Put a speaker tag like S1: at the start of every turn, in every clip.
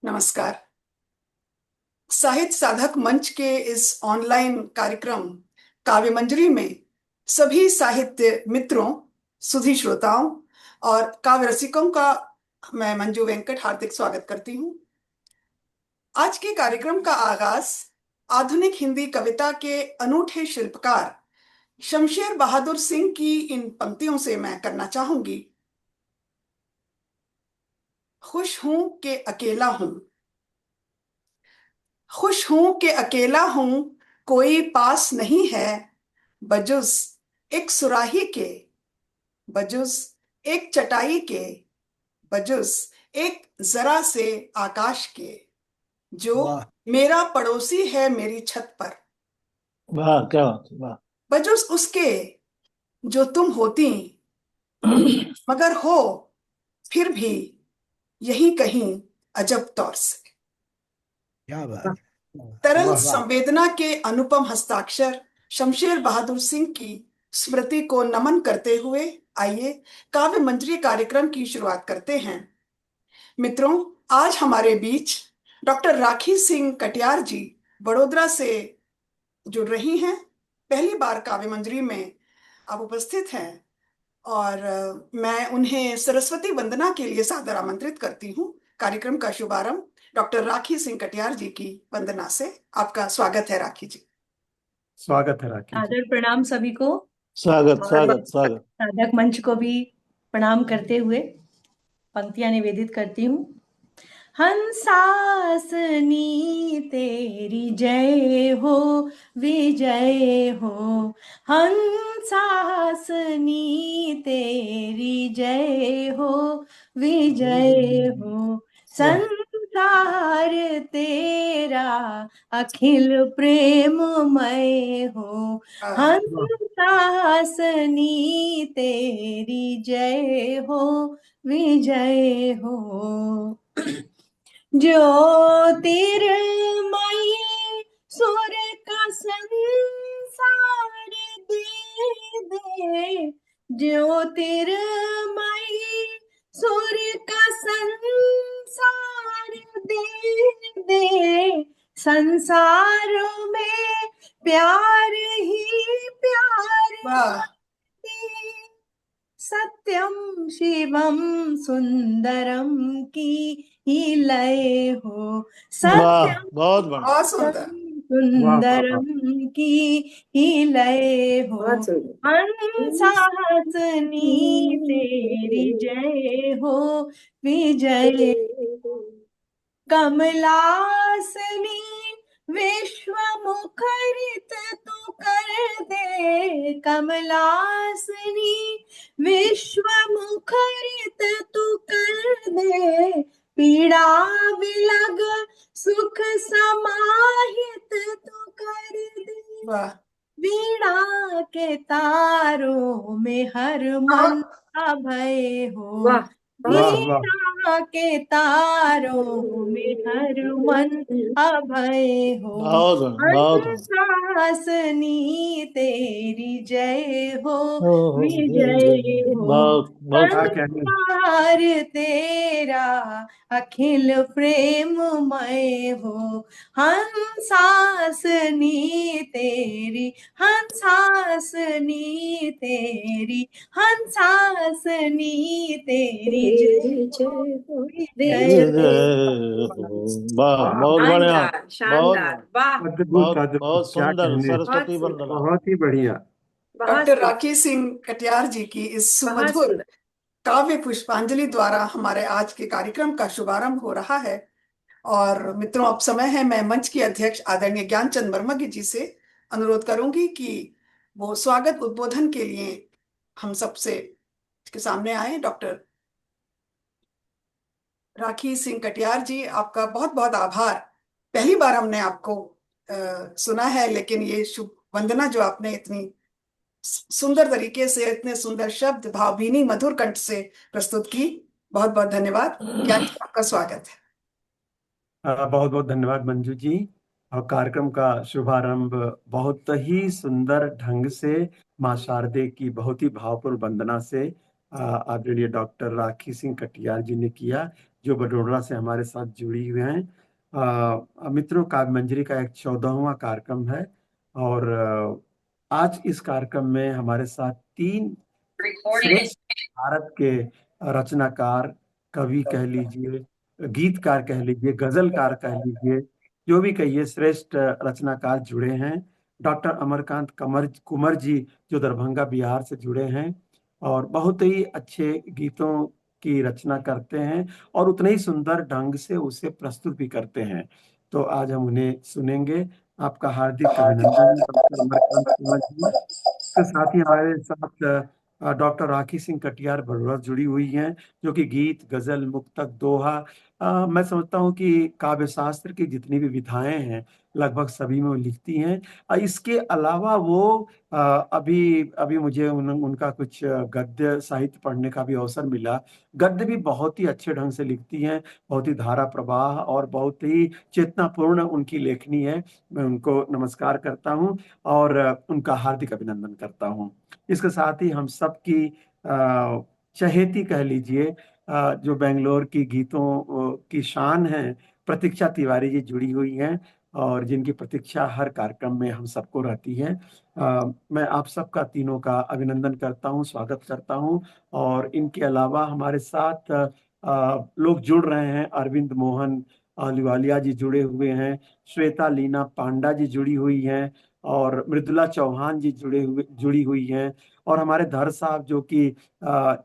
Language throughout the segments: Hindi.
S1: नमस्कार। साहित्य साधक मंच के इस ऑनलाइन कार्यक्रम काव्य मंजरी में सभी साहित्य मित्रों, सुधी श्रोताओं और काव्य रसिकों का मैं मंजू वेंकट हार्दिक स्वागत करती हूँ। आज के कार्यक्रम का आगाज आधुनिक हिंदी कविता के अनूठे शिल्पकार शमशेर बहादुर सिंह की इन पंक्तियों से मैं करना चाहूंगी। खुश हूं कि अकेला हूं, खुश हूं कि अकेला हूं, कोई पास नहीं है, बजुज एक सुराही के, बजुज एक चटाई के, बजुज एक जरा से आकाश के, जो
S2: वाह
S1: मेरा पड़ोसी है मेरी छत पर,
S2: वाह, क्या बात है, वाह।
S1: बजुज उसके जो तुम होती, मगर हो फिर भी यही कहीं अजब तौर से।
S2: क्या बात है,
S1: तरल
S2: वाह वाह।
S1: संवेदना के अनुपम हस्ताक्षर शमशेर बहादुर सिंह की स्मृति को नमन करते हुए आइए काव्य मंजरी कार्यक्रम की शुरुआत करते हैं। मित्रों, आज हमारे बीच डॉक्टर राखी सिंह कटियार जी बड़ोदरा से जुड़ रही हैं। पहली बार काव्य मंजरी में आप उपस्थित हैं और मैं उन्हें सरस्वती वंदना के लिए सादर आमंत्रित करती हूँ। कार्यक्रम का शुभारंभ डॉक्टर राखी सिंह कटियार जी की वंदना से। आपका स्वागत है राखी जी।
S3: स्वागत है राखी जी।
S4: आदर प्रणाम सभी को
S2: स्वागत
S4: और
S2: स्वागत स्वागत।
S4: साधक मंच को भी प्रणाम करते हुए पंक्तियां निवेदित करती हूँ। हंसासनी तेरी जय हो, विजय हो, हंसासनी तेरी जय हो, विजय हो, संसार तेरा अखिल प्रेममय हो, हंसासनी तेरी जय हो, विजय हो। ज्योतिर्मयी सूर्य का संसार दे दे, ज्योतिर्मयी सूर्य का संसार दे दे, संसारों में प्यार ही प्यार
S1: वाह,
S4: सत्यम शिवम सुंदरम की ही लय हो,
S2: वाह,
S4: सत्यम
S2: बहुत बढ़िया।
S1: बहुत सुंदर।
S3: वाह वाह वाह।
S4: सुंदरम की ही लय हो, हंसासनी तेरी जय हो, विजय हो, कमलासनी विश्व मुखरित तू कर दे, कमलासनी विश्व मुखरित तू कर दे, पीड़ा विलग सुख समाहित तू कर दे,
S1: वाह,
S4: वीणा के तारों में हर मन अभय हो,
S3: वाह वाह।
S4: वीणा के तारों में हर मन अभय हो,
S2: बहुत बढ़िया, बहुत बढ़िया।
S4: हंसासनी तेरी जय हो,
S2: ओहो,
S4: विजय हो,
S2: बहुत बहुत
S3: क्या
S2: बढ़िया।
S3: कहने।
S4: संसार तेरा अखिल प्रेममय हो, हंसासनी तेरी, हंसासनी तेरी, हंसासनी तेरी जय हो, विजय
S2: वाह, बहुत बढ़िया, बहुत
S5: शानदार, वाह,
S3: अद्भुत
S2: बहुत
S3: अद्भुत,
S2: बहुत
S3: क्या
S2: सुंदर
S3: कहने।
S2: सरस्वती
S5: बहुत
S2: वंदना।
S3: बहुत ही बढ़िया।
S5: बहुत
S1: डॉक्टर
S5: सुंदर,
S1: राखी सिंह कटियार जी की इस
S5: बहुत
S1: सुमधुर
S5: सुंदर।
S1: काव्य पुष्पांजलि द्वारा हमारे आज के कार्यक्रम का शुभारंभ हो रहा है। और मित्रों, अब समय है मैं मंच की अध्यक्ष आदरणीय ज्ञानचंद मर्मज्ञ जी से अनुरोध करूंगी कि वो स्वागत उद्बोधन के लिए हम सबसे के सामने आए। डॉक्टर राखी सिंह कटियार जी, आपका बहुत बहुत आभार। पहली बार हमने आपको सुना है, लेकिन ये शुभ वंदना जो आपने इतनी सुंदर तरीके से, इतने सुंदर शब्द भावभीनी मधुर कंठ से प्रस्तुत की, बहुत बहुत धन्यवाद। ज्ञान जी, आपका स्वागत है।
S3: बहुत बहुत धन्यवाद मंजू जी। और कार्यक्रम का शुभारंभ बहुत ही सुंदर ढंग से माँ शारदे की बहुत ही भावपूर्ण वंदना से आदरणीय डॉक्टर राखी सिंह कटियार जी ने किया, जो बड़ोदरा से हमारे साथ जुड़ी हुए हैं। मित्रों, काव्य मंजरी का एक 14वां कार्यक्रम है और आज इस कार्यक्रम में हमारे साथ 3 श्रेष्ठ भारत के रचनाकार, कवि कह लीजिए, गीतकार कह लीजिए, गजलकार कह लीजिए, जो भी कहिए, श्रेष्ठ रचनाकार जुड़े हैं। डॉक्टर अमरकांत कुंवर जी, जो दरभंगा बिहार से जुड़े हैं और बहुत ही अच्छे गीतों की रचना करते हैं और उतने ही सुंदर ढंग से उसे प्रस्तुत भी करते हैं। तो आज हम उन्हें सुनेंगे। आपका हार्दिक अभिनंदन डॉक्टर अमरकांत कुंवर जी। इसके साथ ही हमारे साथ डॉक्टर राखी सिंह कटियार बड़ौदा जुड़ी हुई हैं, जो कि गीत, गजल, मुक्तक, दोहा, मैं समझता हूँ कि काव्य शास्त्र की जितनी भी विधाएं हैं लगभग सभी में वो लिखती हैं। इसके अलावा वो अभी अभी मुझे उनका कुछ गद्य साहित्य पढ़ने का भी अवसर मिला। गद्य भी बहुत ही अच्छे ढंग से लिखती हैं, बहुत ही धारा प्रवाह और बहुत ही चेतनापूर्ण उनकी लेखनी है। मैं उनको नमस्कार करता हूँ और उनका हार्दिक अभिनंदन करता हूँ। इसके साथ ही हम सब की चहेती कह लीजिए, जो बेंगलोर की गीतों की शान है, प्रतीक्षा तिवारी जी जुड़ी हुई हैं और जिनकी प्रतीक्षा हर कार्यक्रम में हम सबको रहती है। मैं आप सबका, तीनों का अभिनंदन करता हूँ, स्वागत करता हूँ। और इनके अलावा हमारे साथ लोग जुड़ रहे हैं। अरविंद मोहन अहलूवालिया जी जुड़े हुए हैं, श्वेता लीना पांडा जी जुड़ी हुई हैं और मृदुला चौहान जी जुड़ी हुई हैं और हमारे धर साहब, जो कि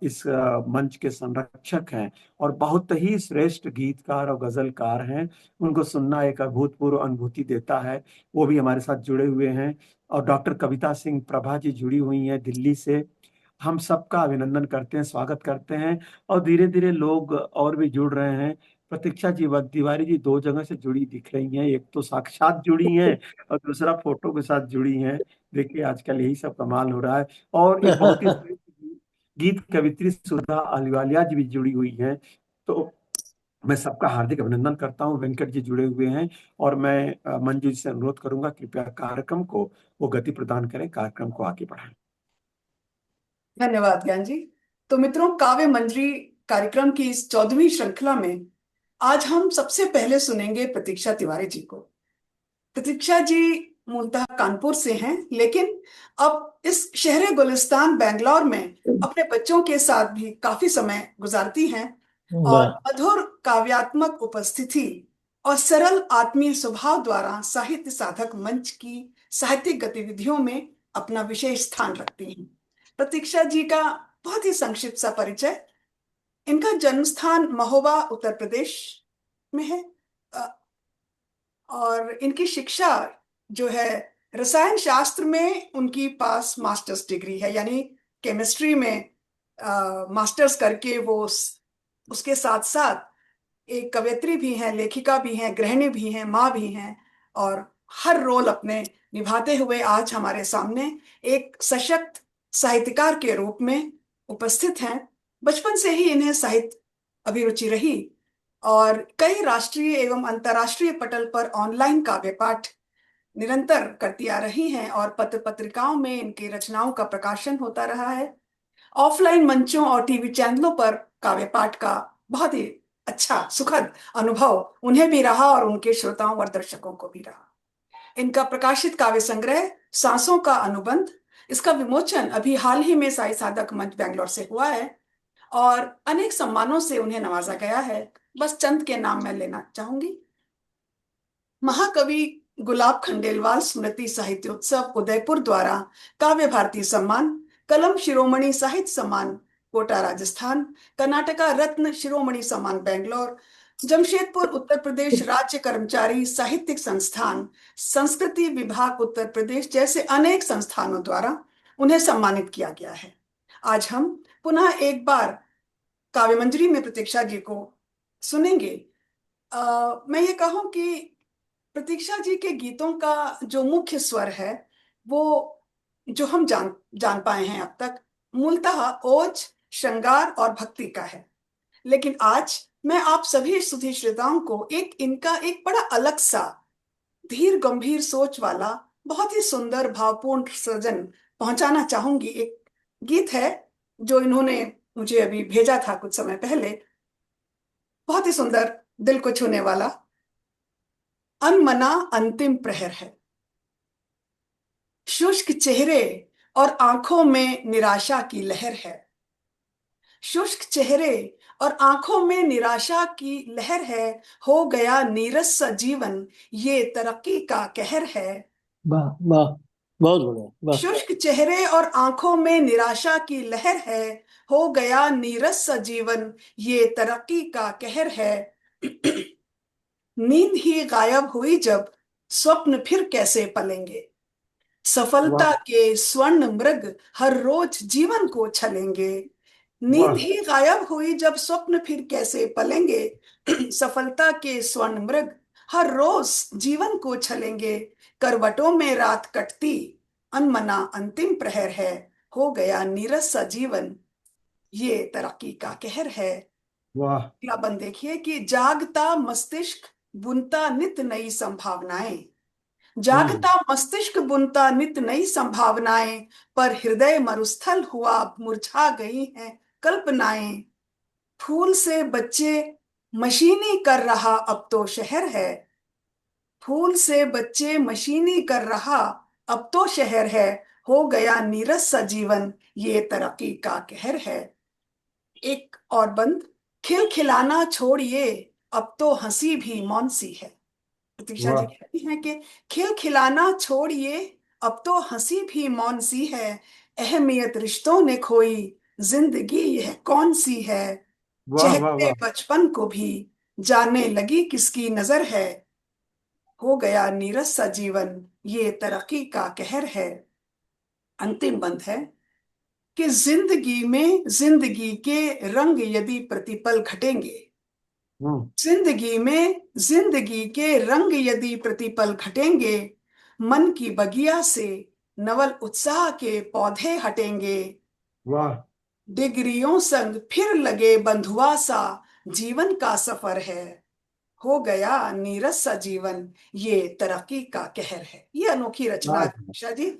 S3: इस मंच के संरक्षक हैं और बहुत ही श्रेष्ठ गीतकार और गजलकार हैं। उनको सुनना एक अभूतपूर्व अनुभूति देता है। वो भी हमारे साथ जुड़े हुए हैं। और डॉक्टर कविता सिंह प्रभा जी जुड़ी हुई हैं दिल्ली से। हम सबका अभिनंदन करते हैं, स्वागत करते हैं और धीरे धीरे लोग और भी जुड़ रहे हैं। प्रतीक्षा जी तिवारी जी 2 जगह से जुड़ी दिख रही हैं, एक तो साक्षात जुड़ी हैं और दूसरा फोटो के साथ जुड़ी हैं। देखिए, आजकल यही सब कमाल हो रहा है। और एक बहुत ही गीत कवित्री सुधा अहलूवालिया जी भी जुड़ी हुई हैं। तो मैं सबका हार्दिक अभिनंदन करता हूँ। वेंकट जी जुड़े हुए हैं और मैं मंजू जी से अनुरोध करूंगा, कृपया कार्यक्रम को वो गति प्रदान करें, कार्यक्रम को आगे बढ़ाएं।
S1: धन्यवाद ज्ञान जी। तो मित्रों, काव्य मंजरी कार्यक्रम की इस 14वीं श्रृंखला में आज हम सबसे पहले सुनेंगे प्रतीक्षा तिवारी जी को। प्रतीक्षा जी मूलतः कानपुर से हैं, लेकिन अब इस शहर गुलिस्तान बेंगलोर में अपने बच्चों के साथ भी काफी समय गुजारती हैं और मधुर काव्यात्मक उपस्थिति और सरल आत्मीय स्वभाव द्वारा साहित्य साधक मंच की साहित्यिक गतिविधियों में अपना विशेष स्थान रखती हैं। प्रतीक्षा जी का बहुत ही संक्षिप्त सा परिचय। इनका जन्म स्थान महोबा, उत्तर प्रदेश में है और इनकी शिक्षा जो है, रसायन शास्त्र में उनकी पास मास्टर्स डिग्री है, यानी केमिस्ट्री में मास्टर्स करके वो उसके साथ साथ एक कवयित्री भी हैं, लेखिका भी हैं, गृहिणी भी हैं, माँ भी हैं और हर रोल अपने निभाते हुए आज हमारे सामने एक सशक्त साहित्यकार के रूप में उपस्थित हैं। बचपन से ही इन्हें साहित्य अभिरुचि रही और कई राष्ट्रीय एवं अंतर्राष्ट्रीय पटल पर ऑनलाइन काव्य पाठ निरंतर करती आ रही हैं और पत्र पत्रिकाओं में इनकी रचनाओं का प्रकाशन होता रहा है। ऑफलाइन मंचों और टीवी चैनलों पर काव्य पाठ का बहुत ही अच्छा सुखद अनुभव उन्हें भी रहा और उनके श्रोताओं और दर्शकों को भी रहा। इनका प्रकाशित काव्य संग्रह सांसों का अनुबंध, इसका विमोचन अभी हाल ही में साई साधक मंच बेंगलोर से हुआ है और अनेक सम्मानों से उन्हें नवाजा गया है। बस चंद के नाम मैं लेना चाहूंगी। महाकवि गुलाब खंडेलवाल स्मृति साहित्योत्सव उदयपुर द्वारा काव्य भारती सम्मान, कलम शिरोमणि साहित्य सम्मान कोटा राजस्थान, कर्नाटका रत्न शिरोमणि सम्मान बेंगलोर, जमशेदपुर उत्तर प्रदेश राज्य कर्मचारी साहित्यिक संस्थान, संस्कृति विभाग उत्तर प्रदेश जैसे अनेक संस्थानों द्वारा उन्हें सम्मानित किया गया है। आज हम पुनः एक बार काव्य मंजरी में प्रतीक्षा जी को सुनेंगे। मैं ये कहूं कि प्रतीक्षा जी के गीतों का जो मुख्य स्वर है, वो जो हम जान पाए हैं अब तक, मूलतः ओज, श्रृंगार और भक्ति का है। लेकिन आज मैं आप सभी सुधी श्रोताओं को इनका एक बड़ा अलग सा धीर गंभीर सोच वाला बहुत ही सुंदर भावपूर्ण सृजन पहुंचाना चाहूंगी। एक गीत है जो इन्होंने मुझे अभी भेजा था कुछ समय पहले। बहुत ही सुंदर, दिल को छूने वाला। अनमना अंतिम प्रहर है। शुष्क चेहरे और आंखों में निराशा की लहर है। शुष्क चेहरे और आंखों में निराशा की लहर है। हो गया नीरस सा जीवन, ये तरक्की का कहर है।
S2: वाह वाह, बहुत बढ़िया, वाह।
S1: शुष्क चेहरे और आंखों में निराशा की लहर है। हो गया नीरस सा जीवन, ये तरक्की का कहर है। नींद ही गायब हुई जब, स्वप्न फिर कैसे पलेंगे। सफलता
S3: वाह
S1: के स्वर्ण मृग हर रोज जीवन को छलेंगे। नींद
S3: वाह
S1: ही गायब हुई जब, स्वप्न फिर कैसे पलेंगे। सफलता के स्वर्ण मृग हर रोज जीवन को छलेंगे। करवटों में रात कटती, अनमना अंतिम प्रहर है। हो गया नीरस सा जीवन, ये तरक्की का कहर है।
S3: वाह
S1: अगला बंद देखिए कि जागता मस्तिष्क बुनता नित नई संभावनाएं। जागता मस्तिष्क बुनता नित नई संभावनाएं, पर हृदय मरुस्थल हुआ, मुरझा गई हैं कल्पनाएं। फूल से बच्चे मशीनी कर रहा अब तो शहर है। फूल से बच्चे मशीनी कर रहा अब तो शहर है। हो गया नीरस सा जीवन, ये तरक्की का कहर है। एक और बंद। खिलखिलाना छोड़िए, अब तो हंसी भी मौन सी है। प्रतीक्षा जी
S3: वाह
S1: कहती हैं कि खिलखिलाना छोड़िए, अब तो हंसी भी मौन सी है। अहमियत रिश्तों ने खोई, जिंदगी यह कौन सी है।
S3: वाह वाह
S1: चहकते
S3: वाह
S1: बचपन को भी जाने लगी किसकी नजर है। हो गया नीरस सा जीवन, ये तरक्की का कहर है। अंतिम बंद है कि जिंदगी में जिंदगी के रंग यदि प्रतिपल घटेंगे।
S3: हम्म
S1: जिंदगी में जिंदगी के रंग यदि प्रतिपल घटेंगे, मन की बगिया से नवल उत्साह के पौधे हटेंगे।
S3: वाह
S1: डिग्रियों संग फिर लगे बंधुआ सा, जीवन का सफर है। हो गया नीरस सा जीवन, ये तरक्की का कहर है। ये अनोखी रचना है
S3: वाह
S1: प्रतीक्षा जी।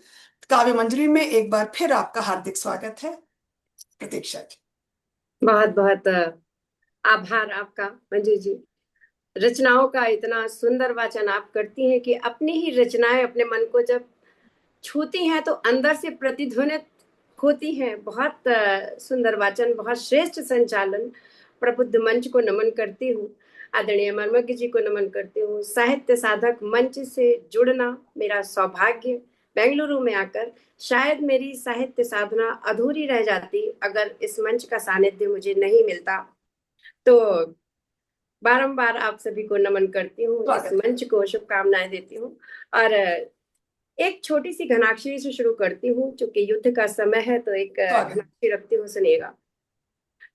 S1: काव्य मंजरी में एक बार फिर आपका हार्दिक स्वागत है प्रतीक्षा जी।
S5: बहुत बहुत आभार आपका मंजू जी। रचनाओं का इतना सुंदर वाचन आप करती हैं कि अपनी ही रचनाएं अपने मन को जब छूती हैं तो अंदर से प्रतिध्वनित होती हैं। बहुत सुंदर वाचन, बहुत श्रेष्ठ संचालन। प्रबुद्ध मंच को नमन करती हूँ, आदरणीय मर्मज्ञ जी को नमन करती हूँ। साहित्य साधक मंच से जुड़ना मेरा सौभाग्य। बेंगलुरु में आकर शायद मेरी साहित्य साधना अधूरी रह जाती अगर इस मंच का सानिध्य मुझे नहीं मिलता। तो बारंबार आप सभी को नमन करती हूँ, इस
S1: स्वागत है।
S5: मंच को शुभकामनाएं देती हूँ। और एक छोटी सी घनाक्षरी से शुरू करती हूँ, चूंकि युद्ध का समय है तो एक
S1: स्वागत।
S5: घनाक्षरी रखती हूँ, सुनिएगा।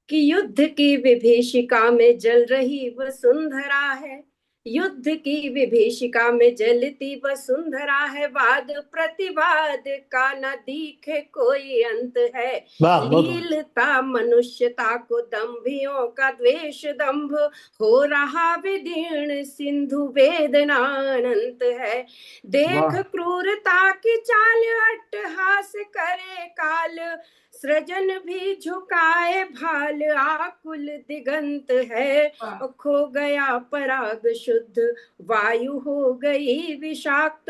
S5: कि युद्ध की विभीषिका में जल रही वसुंधरा है। युद्ध की विभीषिका में जलती वसुंधरा है। वाद प्रतिवाद का न दिखे कोई अंत है।
S2: वाह, बहुत बढ़िया।
S5: लीलता मनुष्यता को दंभियों का द्वेष दंभ। हो रहा विदीर्ण सिंधु वेदना अनंत है। देख
S3: वाह
S5: क्रूरता की चाल अट्टहास करे काल। सृजन भी झुकाए भाल आकुल दिगंत है।
S1: वाह।
S5: खो गया पराग शुद्ध, वायु हो गई विषाक्त।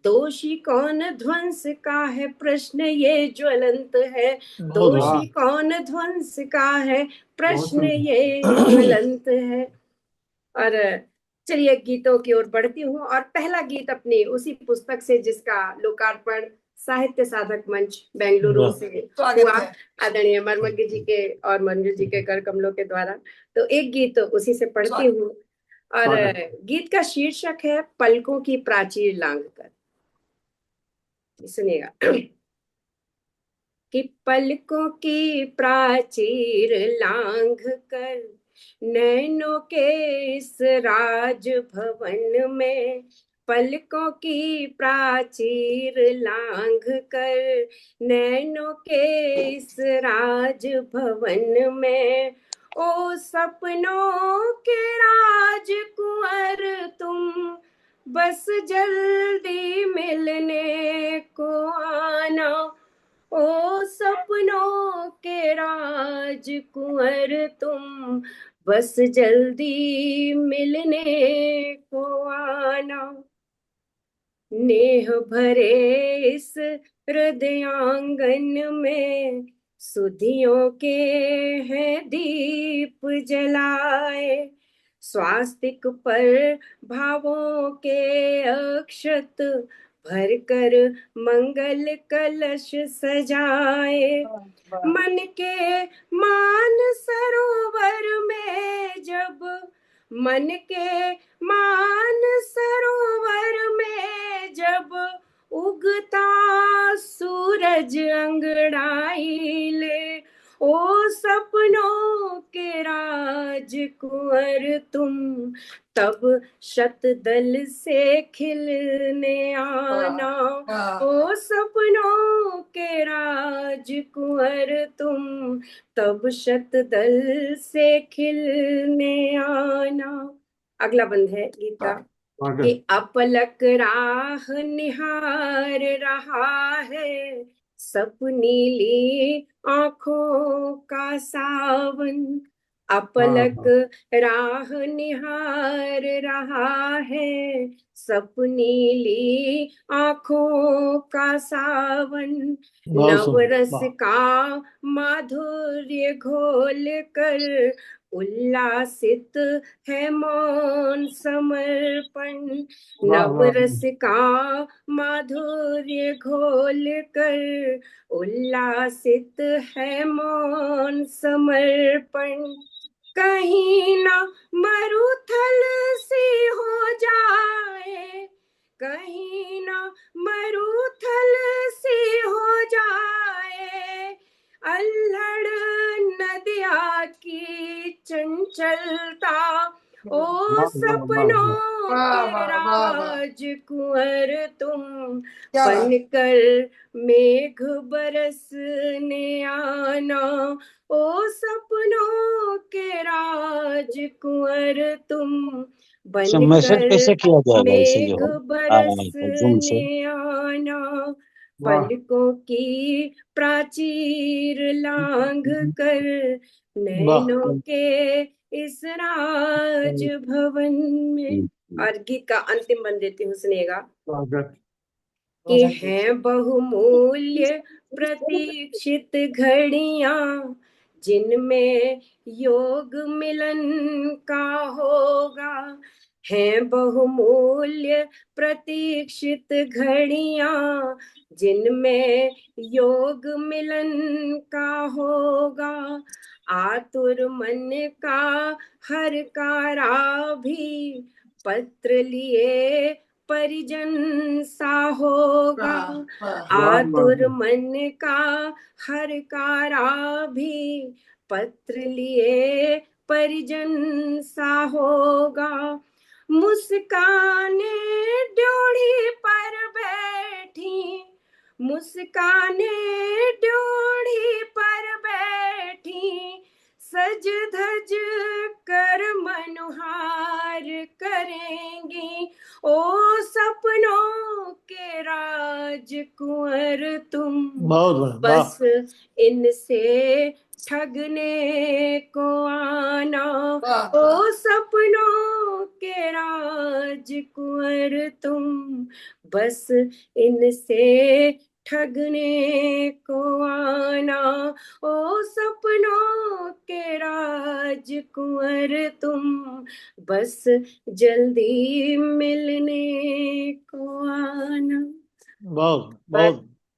S5: दोषी कौन ध्वंस का है, प्रश्न ये ज्वलंत है।
S2: बहुत बढ़िया।
S5: दोषी कौन ध्वंस का है,
S3: बहुत
S5: प्रश्न
S3: सुंदर
S5: ये ज्वलंत है। और चलिए गीतों की ओर बढ़ती हूँ। और पहला गीत अपनी उसी पुस्तक से जिसका लोकार्पण साहित्य साधक मंच बेंगलुरु
S2: वाह,
S5: से
S1: स्वागत
S5: हुआ,
S1: है।
S5: आदरणीय मर्मज्ञ जी के और मंजू जी के कर कमलों के द्वारा। तो एक गीत उसी से पढ़ती
S1: स्वागत।
S5: हूँ। और
S3: स्वागत
S5: गीत का शीर्षक है पलकों की प्राचीर लांघ कर। सुनिएगा। कि पलकों की प्राचीर लांघ कर नैनों के इस राज भवन में। पलकों की प्राचीर लांघ कर नैनों के इस राज भवन में। ओ सपनों के राजकुंवर तुम, बस जल्दी मिलने को आना। ओ सपनों के राजकुंवर तुम, बस जल्दी मिलने को आना। नेह भरे इस हृदयांगन में सुधियों के हैं दीप जलाए, स्वास्तिक पर भावों के अक्षत भर कर मंगल कलश सजाए। मन के मान सरोवर में जब, मन के मान सरोवर में जब उगता सूरज अंगड़ाई ले, ओ सपनों के राजकुंवर तुम, तब शतदल से खिलने आना। ओ सपनों के राजकुंवर तुम, तब शतदल से खिलने आना। अगला बंद है गीत का कि अपलक राह निहार रहा है, सपनीली आंखों का सावन। अपलक राह निहार रहा है, सपनीली आंखों का सावन।
S2: बहुत सुंदर,
S5: नवरस
S2: वाह
S5: का माधुर्य घोल कर उल्लासित है मौन समर्पण। नवरस का माधुर्य घोल कर उल्लासित है मौन समर्पण। कहीं ना मरुथल सी हो जाए, कहीं ना मरुथल सी हो जाए, अल्हड़ नदिया की चंचलता। ओ सपनों के राजकुंवर तुम, बनकर मेघ बरसने आना। ओ सपनों के राजकुंवर तुम,
S2: मैसेज कैसे
S5: बनकर
S2: किया जाएगा इसे
S5: मेघ
S2: जो जूम से?
S5: बरसने आना। पलकों की प्राचीर लांघ कर नैनों के इस राज भवन में। और गीत का अंतिम बन देती हूँ, सुनिएगा कि हैं बहुमूल्य प्रतीक्षित घड़ियां, जिनमें योग मिलन का होगा। हैं बहुमूल्य प्रतीक्षित घड़ियां, जिनमें योग मिलन का होगा। आतुर मन का हर कारा भी पत्र लिए परिजन सा होगा। आतुर मन का हर कारा भी पत्र लिए परिजन सा होगा। मुस्काने ड्योढ़ी पर बैठी, मुस्काने ड्योढ़ी पर बैठी, सज धज कर मनुहार करेंगी। ओ सपनों के राजकुंवर तुम,
S2: बहुत
S5: बस इनसे ठगने को आना। ओ सपनों के राजकुंवर तुम, बस इनसे ठगने को आना। ओ सपनों के राजकुंवर तुम, बस जल्दी मिलने को आना।
S2: बहुत बहुत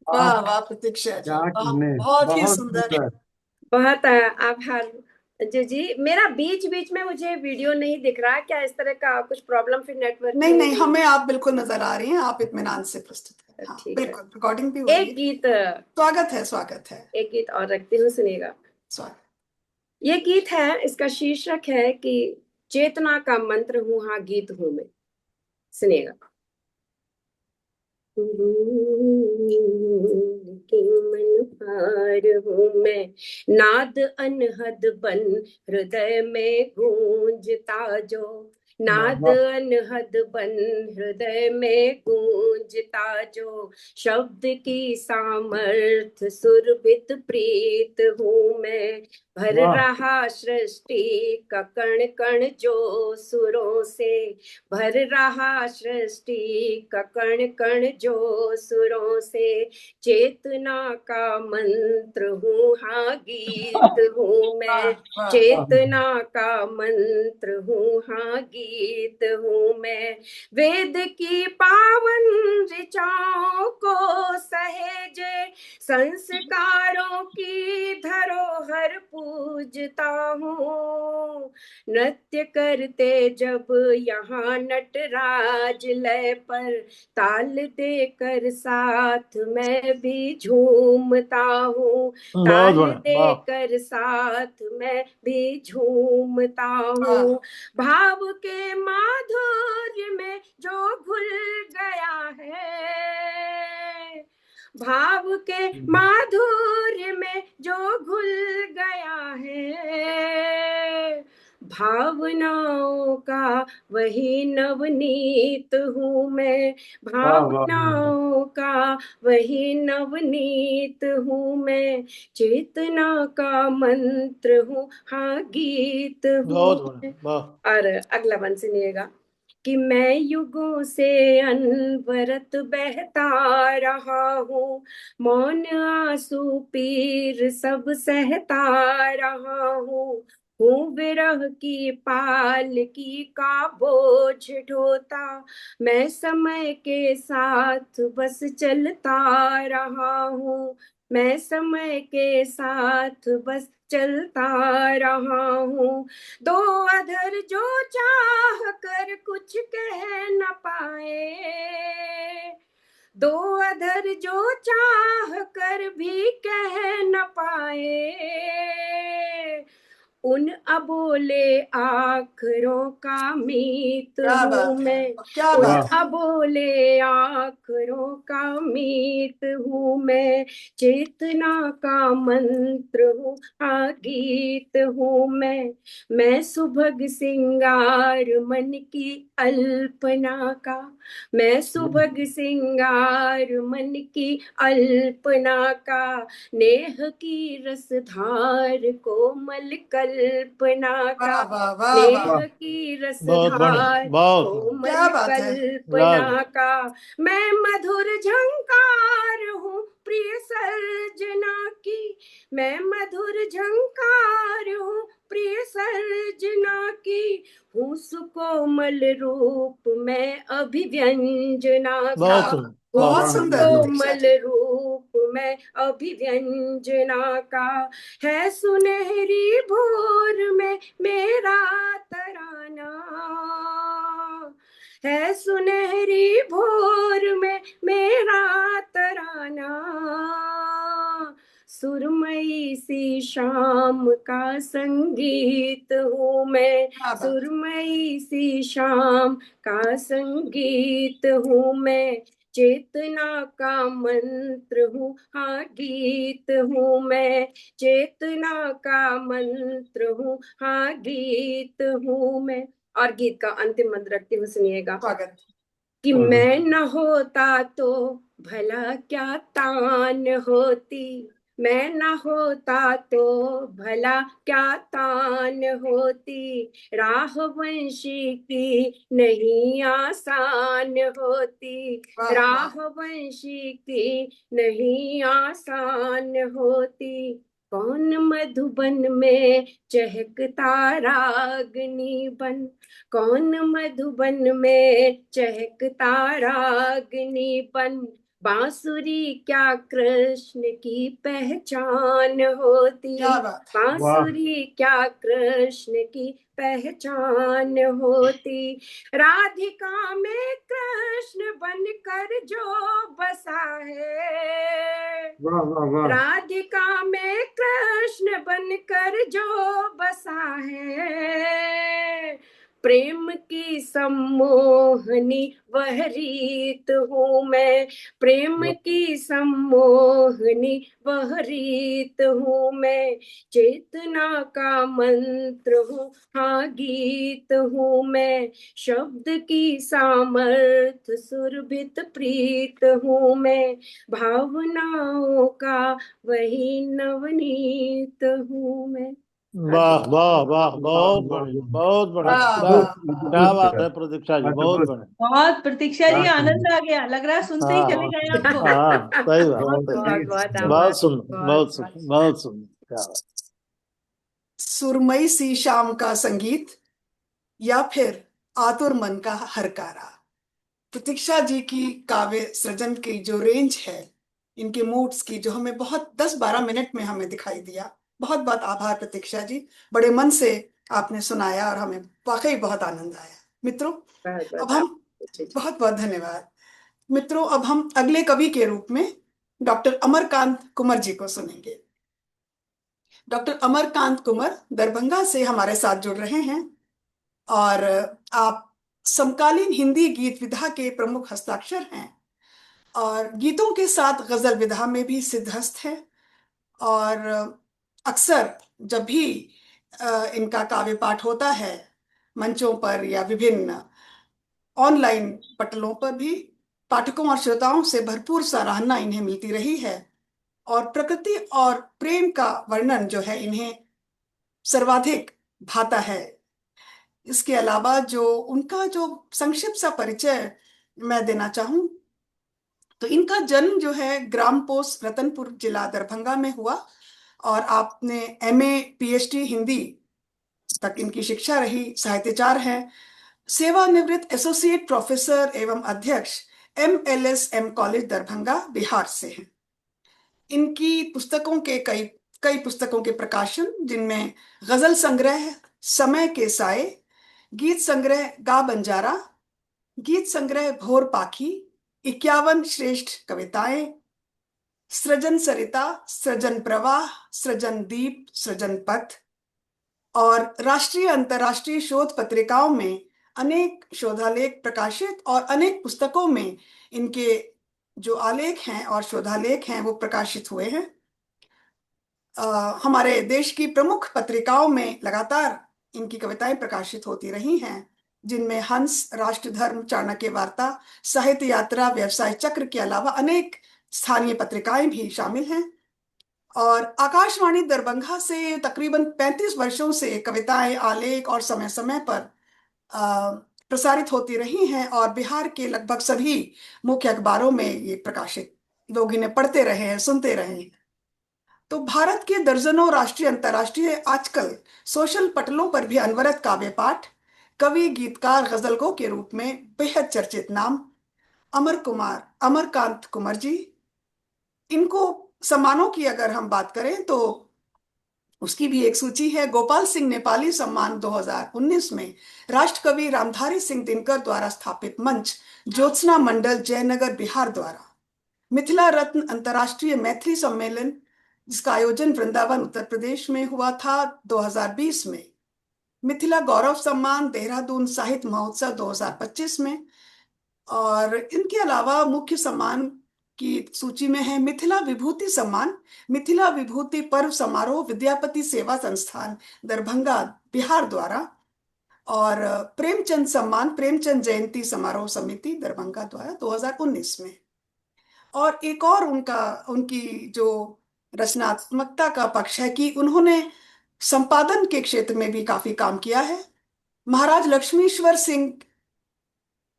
S1: वाह वाह प्रतीक्षा जी, बहुत ही सुंदर।
S5: बहुत आभार जी। मेरा बीच बीच में मुझे वीडियो नहीं दिख रहा, क्या इस तरह का कुछ प्रॉब्लम फिर नेटवर्क?
S1: नहीं नहीं, हमें आप बिल्कुल नजर आ रही हैं, आप इत्मीनान से प्रस्तुत हैं। हाँ, बिल्कुल रिकॉर्डिंग भी हो रही है।
S5: एक गीत,
S1: स्वागत है, स्वागत है।
S5: एक गीत और रखती हूँ, सुनिएगा।
S1: स्वागत।
S5: ये गीत है, इसका शीर्षक है कि चेतना का मंत्र हूँ, हाँ गीत हूँ मैं। सुनिएगा। कि मन पार हूँ मैं, नाद अनहद बन हृदय में गूंजता जो, नाद अनहद बन हृदय में गूंजता जो, शब्द की सामर्थ सुरभित प्रीत हूँ मैं, भर
S3: वाह
S5: रहा सृष्टि का कण कण जो सुरों से, भर रहा सृष्टि का कण कण जो सुरों से, चेतना का मंत्र हूँ, हाँ गीत हूँ
S1: वाह
S5: मैं,
S1: वाह
S5: चेतना का मंत्र हूँ, हाँ गीत हूँ मैं, वेद की पावन ऋचाओं को सहेजे संस्कारों की धरोहर पूजता हूँ, नृत्य करते जब यहाँ नटराज लय पर, ताल देकर साथ मैं भी झूमता हूँ,
S2: बहुत
S5: ताल
S2: बढ़िया, वाह
S5: देकर साथ मैं भी झूमता
S1: वाह
S5: हूँ, भाव के माधुर्य में जो घुल गया है, भाव के माधुर्य में जो घुल गया है, भावनाओं का वही नवनीत हूँ मैं,
S3: वाह वाह वाह
S5: भावनाओं का वही नवनीत हूँ मैं, चेतना का मंत्र हूँ, हाँ गीत हूँ
S2: बहुत
S5: मैं।
S2: बढ़िया, वाह
S5: और अगला वन सुनिएगा कि मैं युगों से अनवरत बहता रहा हूँ, मौन आंसू पीर सब सहता रहा हूँ विरह की पालकी का बोझ ढोता, मैं समय के साथ बस चलता रहा हूँ, मैं समय के साथ बस चलता रहा हूँ, दो अधर जो चाह कर कुछ कह न पाए, दो अधर जो चाह कर भी कह न पाए, उन अबोले आखरों का मीत
S1: क्या
S5: हूँ
S1: बात है
S5: मैं,
S1: क्या
S5: उन
S1: बात है
S5: अबोले आखरों का मीत हूँ मैं, चेतना का मंत्र हूँ, हाँ गीत हूँ मैं सुभग सिंगार मन की अल्पना का, मैं सुभग सिंगार मन की अल्पना का, नेह की रसधार कोमल कल्पना
S1: वाह
S5: का,
S1: वाह वाह वाह
S5: नेह की
S2: बहुत बढ़िया,
S5: रसधार
S2: बहुत
S1: क्या
S5: कोमल
S1: बात है
S2: राग
S5: कल्पना का, मैं मधुर झंकार हूँ प्रिय सर्जना की, मैं मधुर झंकार हूँ प्रिय सर्जना की, हूँ सुकोमल रूप मैं अभिव्यंजना का,
S2: बहुत सुंदर, वाह
S1: बहुत
S3: वाह
S1: सुंदर दीक्षा
S5: कोमल
S1: जी
S5: रूप मैं अभिव्यंजना का, है सुनहरी भोर में मेरा तराना, है सुनहरी भोर में मेरा तराना, सुरमई सी शाम का संगीत हूँ मैं,
S1: क्या बात
S5: सुरमई सी शाम का संगीत हूँ मैं, चेतना का मंत्र हूँ, हाँ गीत हूँ मैं, चेतना का मंत्र हूँ, हाँ गीत हूँ मैं। और गीत का अंतिम मंत्र रखते हुए सुनिएगा
S1: स्वागत
S5: कि मैं न होता तो भला क्या तान होती, मैं न होता तो भला क्या तान होती, राहवंशी की नहीं आसान होती,
S1: वाह वाह
S5: राहवंशी की नहीं आसान होती, कौन मधुबन में चहकता रागनी बन, कौन मधुबन में चहकता रागनीपन, बांसुरी क्या कृष्ण की पहचान
S1: क्या
S5: होती,
S1: बात है
S3: वाह
S5: बांसुरी क्या कृष्ण की पहचान होती, राधिका में कृष्ण बनकर जो बसा है,
S3: वाह वाह वाह
S5: राधिका में कृष्ण बनकर जो बसा है, प्रेम की सम्मोहनी वह रीत हूँ मैं, प्रेम की सम्मोहनी वह रीत हूँ मैं, चेतना का मंत्र हूँ, हाँ गीत हूँ मैं, शब्द की सामर्थ सुरभित प्रीत हूँ मैं, भावनाओं का वही नवनीत हूँ मैं।
S2: वाह वाह वाह, बहुत
S3: वाह,
S2: बढ़िया,
S3: वाह।
S2: बहुत बढ़िया,
S1: वाह
S2: क्या
S1: वाह
S3: अद्भुत
S2: क्या
S3: अद्भुत
S2: बात है प्रतीक्षा जी, बहुत
S3: अद्भुत।
S2: बढ़िया।
S4: बहुत प्रतीक्षा जी,
S3: क्या
S4: आनंद
S3: कहें?
S4: आ गया, लग रहा है सुनते ही चले
S2: हाँ
S4: गए आपको।
S2: हाँ, सही बात,
S5: बहुत
S2: सही
S5: बहुत
S2: बात।
S5: बहुत
S3: नहीं,
S5: आभार।
S2: बहुत सुंदर,
S5: बहुत
S2: बहुत
S5: बहुत
S2: सुंदर, बहुत सुंदर, क्या बात।
S1: सुरमई सी शाम का संगीत या फिर आतुर मन का हरकारा। प्रतीक्षा जी की काव्य सृजन की जो रेंज है, इनके मूड्स की, जो हमें बहुत 10-12 मिनट में हमें दिखाई दिया। बहुत बहुत आभार प्रतीक्षा जी, बड़े मन से आपने सुनाया और हमें वाकई बहुत आनंद आया। मित्रों,
S5: बहुत
S1: अब
S5: बहुत
S1: हम
S5: आप जी।
S1: बहुत बहुत धन्यवाद। मित्रों, अब हम अगले कवि के रूप में डॉक्टर अमरकांत कुंवर जी को सुनेंगे। डॉक्टर अमरकांत कुंवर दरभंगा से हमारे साथ जुड़ रहे हैं और आप समकालीन हिंदी गीत विधा के प्रमुख हस्ताक्षर हैं और गीतों के साथ गजल विधा में भी सिद्धहस्त हैं। और अक्सर जब भी इनका काव्य पाठ होता है मंचों पर या विभिन्न ऑनलाइन पटलों पर भी, पाठकों और श्रोताओं से भरपूर सराहना इन्हें मिलती रही है और प्रकृति और प्रेम का वर्णन जो है इन्हें सर्वाधिक भाता है। इसके अलावा जो उनका जो संक्षिप्त सा परिचय मैं देना चाहूं, तो इनका जन्म जो है ग्राम पोस्ट रतनपुर जिला दरभंगा में हुआ और आपने एमए पीएचडी हिंदी तक इनकी शिक्षा रही। साहित्यकार हैं, सेवानिवृत्त एसोसिएट प्रोफेसर एवं अध्यक्ष एमएलएसएम कॉलेज दरभंगा बिहार से हैं। इनकी पुस्तकों के कई कई पुस्तकों के प्रकाशन, जिनमें गजल संग्रह समय के साए, गीत संग्रह गा बंजारा, गीत संग्रह भोर पाखी, 51 श्रेष्ठ कविताएं, सृजन सरिता, सृजन प्रवाह, सृजन दीप, सृजन पथ और राष्ट्रीय अंतर्राष्ट्रीय शोध पत्रिकाओं में अनेक शोधालेख प्रकाशित और अनेक पुस्तकों में इनके जो आलेख हैं और शोधालेख हैं वो प्रकाशित हुए हैं। हमारे देश की प्रमुख पत्रिकाओं में लगातार इनकी कविताएं प्रकाशित होती रही हैं, जिनमें हंस, राष्ट्र धर्म, चाणक्य वार्ता, साहित्य यात्रा, व्यवसाय चक्र के अलावा अनेक स्थानीय पत्रिकाएं भी शामिल हैं। और आकाशवाणी दरभंगा से तकरीबन 35 वर्षों से कविताएं, आलेख और समय समय पर प्रसारित होती रही हैं और बिहार के लगभग सभी मुख्य अखबारों में ये प्रकाशित, लोग इन्हें पढ़ते रहे हैं, सुनते रहे हैं। तो भारत के दर्जनों राष्ट्रीय अंतर्राष्ट्रीय आजकल सोशल पटलों पर भी अनवरत काव्य पाठ, कवि, गीतकार, गजलगो के रूप में बेहद चर्चित नाम अमरकांत कुंवर जी। इनको सम्मानों की अगर हम बात करें तो उसकी भी एक सूची है। गोपाल सिंह नेपाली सम्मान 2019 में राष्ट्रकवि रामधारी सिंह दिनकर द्वारा स्थापित मंच ज्योत्सना मंडल जयनगर बिहार द्वारा, मिथिला रत्न अंतर्राष्ट्रीय मैथिली सम्मेलन जिसका आयोजन वृंदावन उत्तर प्रदेश में हुआ था 2020 में, मिथिला गौरव सम्मान देहरादून साहित्य महोत्सव 2025 में, और इनके अलावा मुख्य सम्मान की सूची में है मिथिला विभूति सम्मान, मिथिला विभूति पर्व समारोह विद्यापति सेवा संस्थान दरभंगा बिहार द्वारा, और प्रेमचंद सम्मान प्रेमचंद जयंती समारोह समिति दरभंगा द्वारा 2019 में। और एक और उनकी जो रचनात्मकता का पक्ष है कि उन्होंने संपादन के क्षेत्र में भी काफी काम किया है। महाराज लक्ष्मीश्वर सिंह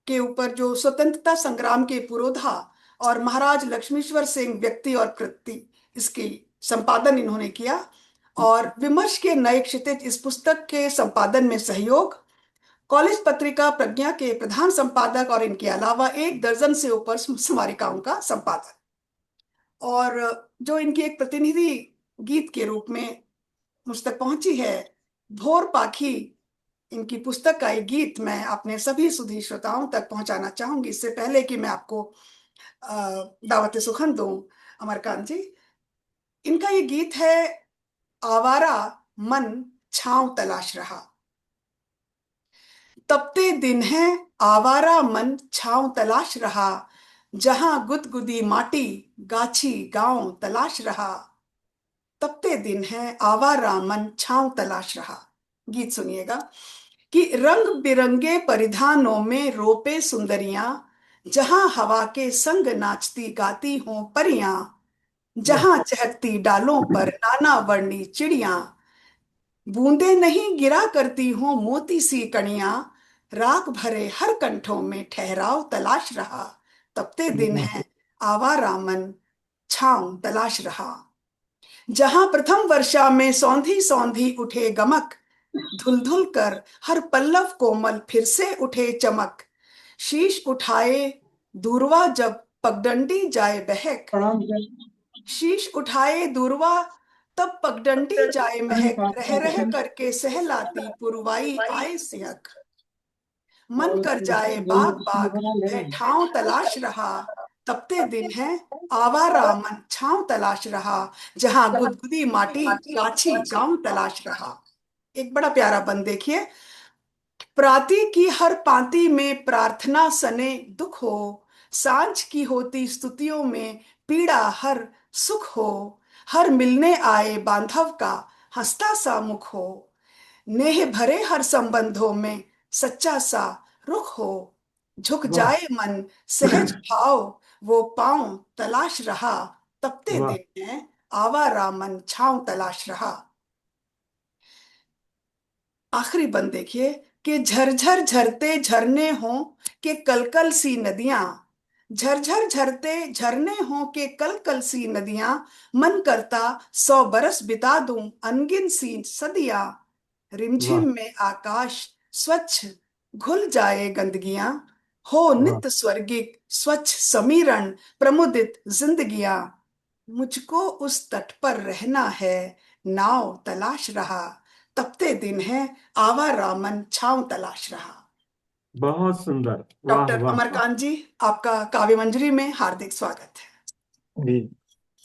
S1: के ऊपर जो स्वतंत्रता संग्राम के पुरोधा और महाराज लक्ष्मीश्वर सिंह व्यक्ति और कृति, इसकी संपादन इन्होंने किया और विमर्श के नए क्षितिज इस पुस्तक के संपादन में सहयोग, कॉलेज पत्रिका प्रज्ञा के प्रधान संपादक और इनके अलावा 1 दर्जन से ऊपर स्मारिकाओं का संपादन। और जो इनकी एक प्रतिनिधि गीत के रूप में मुझ तक पहुंची है, भोर पाखी, इनकी पुस्तक का एक गीत मैं अपने सभी सुधी श्रोताओं तक पहुंचाना चाहूंगी। इससे पहले कि मैं आपको दावत सुखन दूं, अमरकांत जी, इनका ये गीत है आवारा मन छांव तलाश रहा। तपते दिन है आवारा मन छांव तलाश रहा, जहां गुदगुदी माटी गाछी गांव तलाश रहा। तपते दिन है आवारा मन छांव तलाश रहा। गीत सुनिएगा कि रंग बिरंगे परिधानों में रोपे सुंदरियां, जहां हवा के संग नाचती गाती हों परियां, जहां चहकती डालों पर नाना वर्णी चिड़ियां, बूंदे नहीं गिरा करती हूँ मोती सी कणियां, राग भरे हर कंठों में ठहराव तलाश रहा, तपते दिन है आवारा मन छाँव तलाश रहा। जहां प्रथम वर्षा में सौंधी सौंधी उठे गमक, धुल धुल कर हर पल्लव कोमल फिर से उठे चमक, शीश उठाए दूरवा जब पगडंडी जाए बहक, शीश उठाए दूरवा तब पगडंडी जाए महक, रह रह करके सहलाती पुरवाई आए सिहक, मन कर जाए बाग बाग वह ठाव तलाश रहा, तपते दिन है आवारा मन छांव तलाश रहा, जहां गुदगुदी माटी काछी गांव तलाश रहा। एक बड़ा प्यारा बंद देखिए। प्राति की हर पांति में प्रार्थना सने दुख हो, सांझ की होती स्तुतियों में पीड़ा हर सुख हो, हर मिलने आए बांधव का हंसता सा मुख हो, नेह भरे हर संबंधों में सच्चा सा रुख हो, झुक
S3: वाह
S1: जाए मन सहज भाव वो पांव तलाश रहा, तपते
S3: वाह
S1: दिन है आवारा मन छांव तलाश रहा। आखिरी बंद देखिए कि झरझर झरते झरने हों कि कलकल सी नदियां, झरझर झरते झरने हों कि कलकल सी नदियां, मन करता 100 बरस बिता दूं अनगिन सी सदियां,
S3: वाह
S1: रिमझिम में आकाश स्वच्छ घुल जाए गंदगियां, हो
S3: वाह
S1: नित्य स्वर्गिक स्वच्छ समीरण प्रमुदित जिंदगियां, मुझको उस तट पर रहना है नाव तलाश रहा, तपते दिन है आवारा मन छांव तलाश रहा।
S3: बहुत सुंदर। वाह
S1: डॉक्टर
S3: वाह
S1: अमरकांत जी, आपका काव्य मंजरी में हार्दिक स्वागत है।
S2: जी।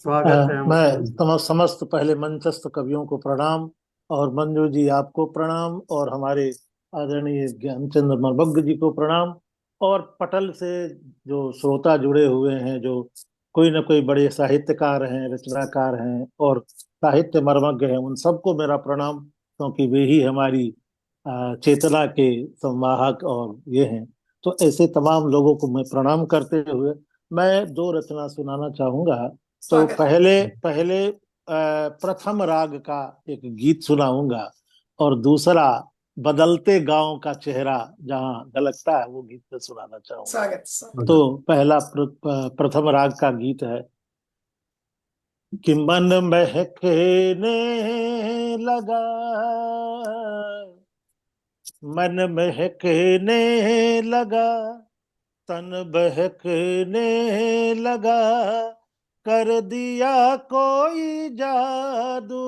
S3: स्वागत है
S2: मैं
S3: अमरकांत जी।
S2: समस्त पहले मंचस्थ कवियों को प्रणाम, और मंजू जी आपको प्रणाम, और हमारे आदरणीय ज्ञानचंद्र मर्मज्ञ जी को प्रणाम, और पटल से जो श्रोता जुड़े हुए हैं, जो कोई न कोई बड़े साहित्यकार हैं, रचनाकार हैं और साहित्य मर्मज्ञ हैं, उन सबको मेरा प्रणाम, क्योंकि वे ही हमारी चेतना के संवाहक और ये हैं। तो ऐसे तमाम लोगों को मैं प्रणाम करते हुए मैं दो रचना सुनाना चाहूंगा। तो
S1: स्वागत।
S2: पहले पहले प्रथम राग का एक गीत सुनाऊंगा, और दूसरा बदलते गांव का चेहरा जहां झलकता है वो गीत मैं सुनाना चाहूंगा।
S1: स्वागत स्वागत।
S2: तो पहला प्रथम राग का गीत है कि मन महकने लगा, मन महकने लगा, तन बहकने लगा, कर दिया कोई जादू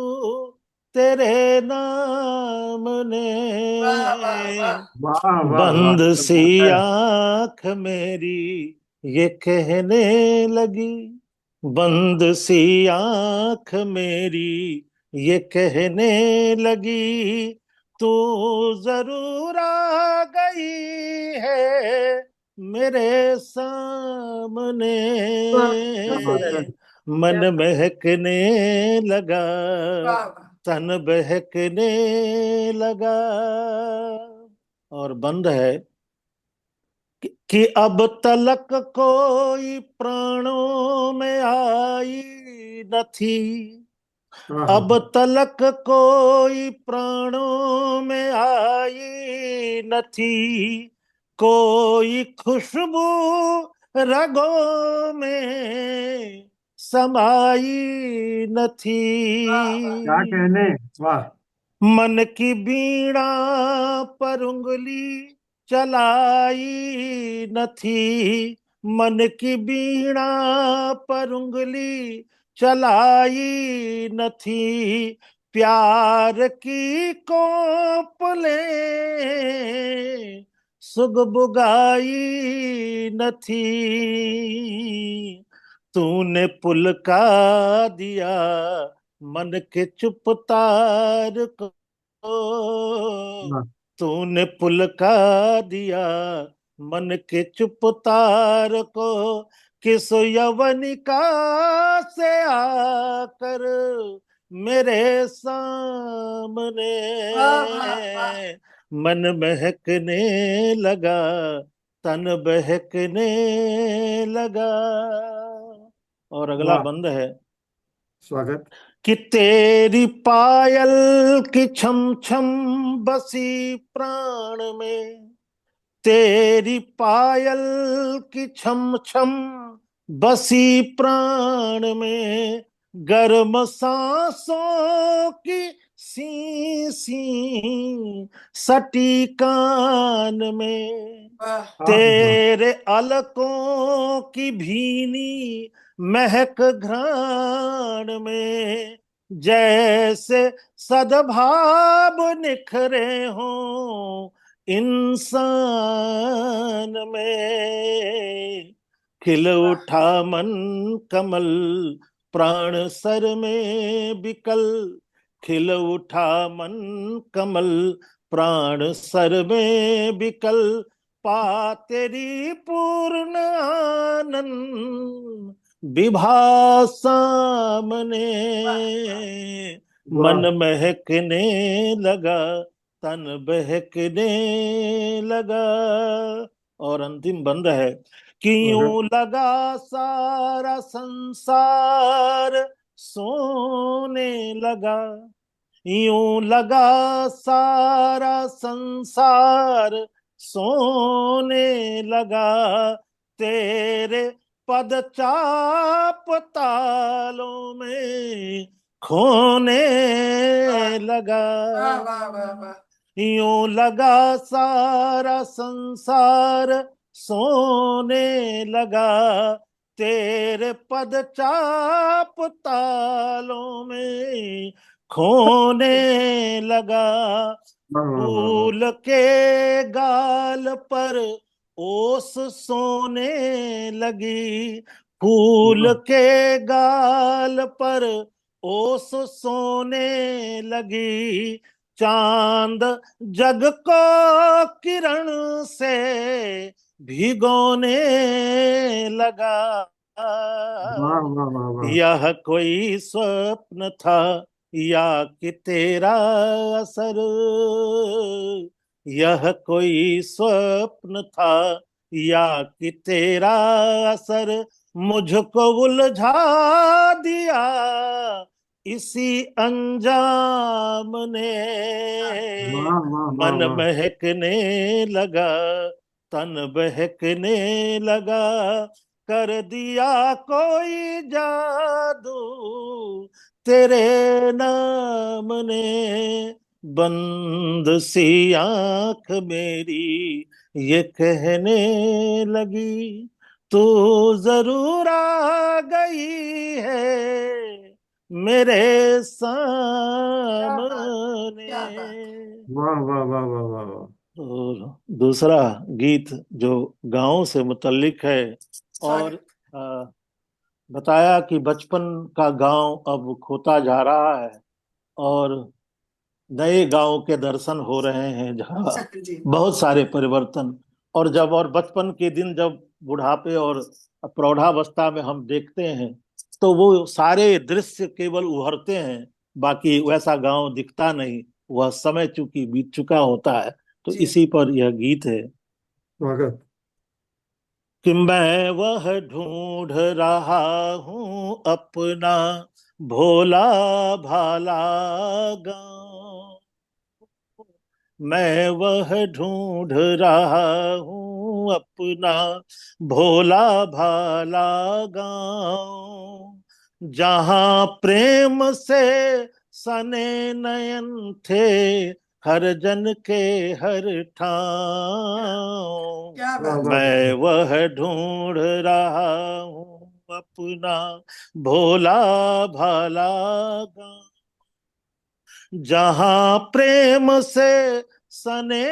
S2: तेरे नाम ने,
S1: वाह वाह वाह।
S3: वाह वाह वाह
S2: बंद
S3: क्या
S2: सी
S3: बात है।
S2: आंख मेरी ये कहने लगी, बंद सी आंख मेरी ये कहने लगी, तू जरूर आ गई है मेरे सामने,
S5: वाह बहुत
S3: क्या बात
S5: सुंदर।
S3: है।
S2: मन
S5: क्या बात।
S2: महकने लगा,
S1: वाह वाह।
S2: तन बहकने लगा। और बंद है कि अब तलक कोई प्राणों में आई न थी,
S3: आहा,
S2: अब तलक कोई प्राणों में आई न थी, कोई खुशबू रगों में समाई न थी,
S1: वाह वाह।
S3: क्या कहने। वाह
S2: मन की बीड़ा पर उंगली चलाई न थी, मन की बीड़ा पर उंगली चलाई न थी, प्यार की कोपले सुगबुगाई न थी, तूने पुलका दिया मन के चुप तार को,
S3: वाह
S2: तूने पुलका दिया मन के चुप तार को, किस यवनिका से आकर मेरे सामने,
S1: वाह वाह वाह।
S2: मन महकने लगा, तन बहकने लगा। और अगला
S3: वाह
S2: बंद है
S3: स्वागत।
S2: कि तेरी पायल की छम छम बसी प्राण में, तेरी पायल की छम छम बसी प्राण में, गर्म सांसों की सी सी सटी कान में,
S1: वाह
S3: वाह
S2: तेरे अलकों की भीनी महक घ्राण में, जैसे सद्भाव निखरे हों इंसान में। खिल
S1: वाह
S2: उठा मन कमल प्राण सर में बिकल, खिल उठा मन कमल प्राण सर में बिकल, पा तेरी पूर्ण आनंद विभा सामने। मन
S3: वाह
S2: महकने लगा, तन बहकने लगा। और अंतिम बंद है कि
S3: स्वागत।
S2: यूं लगा सारा संसार सोने लगा, यूं लगा सारा संसार सोने लगा, तेरे पद चाप तालों में खोने लगा।
S1: वाह वाह वाह वाह।
S2: यूं लगा सारा संसार सोने लगा, तेरे पद चाप तालों में खोने लगा।
S3: वाह वाह वाह वाह।
S2: फूल के गाल पर ओस सोने लगी, फूल
S3: वाह
S2: के गाल पर ओस सोने लगी, चांद जग को किरण से भिगोने लगा।
S3: वाह वाह वाह वाह।
S2: यह कोई स्वप्न था या कि तेरा असर, यह कोई स्वप्न था या कि तेरा असर, मुझको उलझा दिया इसी अंजाम ने।
S3: वाह वाह वाह
S2: मन
S3: वाह।
S2: महकने लगा, तन बहकने लगा, कर दिया कोई जादू तेरे नाम ने। बंद सी आंख मेरी ये कहने लगी, तू जरूर आ गई है मेरे
S1: क्या बात
S2: सामने।
S1: क्या बात।
S3: वाह वाह वाह वाह वाह वाह।
S2: और दूसरा गीत जो गांव से मुतल्लिक है, और
S1: स्वागत।
S2: आ, बताया कि बचपन का गांव अब खोता जा रहा है और नए गांव के दर्शन हो रहे हैं, जहाँ
S1: जी
S2: बहुत सारे परिवर्तन। और जब और बचपन के दिन जब बुढ़ापे और प्रौढ़ावस्था में हम देखते हैं, तो वो सारे दृश्य केवल उभरते हैं, बाकी वैसा गांव दिखता नहीं, वह समय चूंकि बीत चुका होता है। तो
S1: जी
S2: इसी पर यह गीत है
S3: स्वागत।
S2: कि मैं वह ढूंढ रहा हूं अपना भोला भाला गांव, मैं वह ढूंढ रहा हूं अपना भोला भाला गांव, जहां प्रेम से सने नयन थे हर जन के हर ठाव।
S1: क्या
S3: वाह
S1: बात।
S3: वाह वाह
S2: मैं
S3: वाह।
S2: वह ढूंढ रहा हूं अपना भोला भाला गांव, जहां प्रेम से सने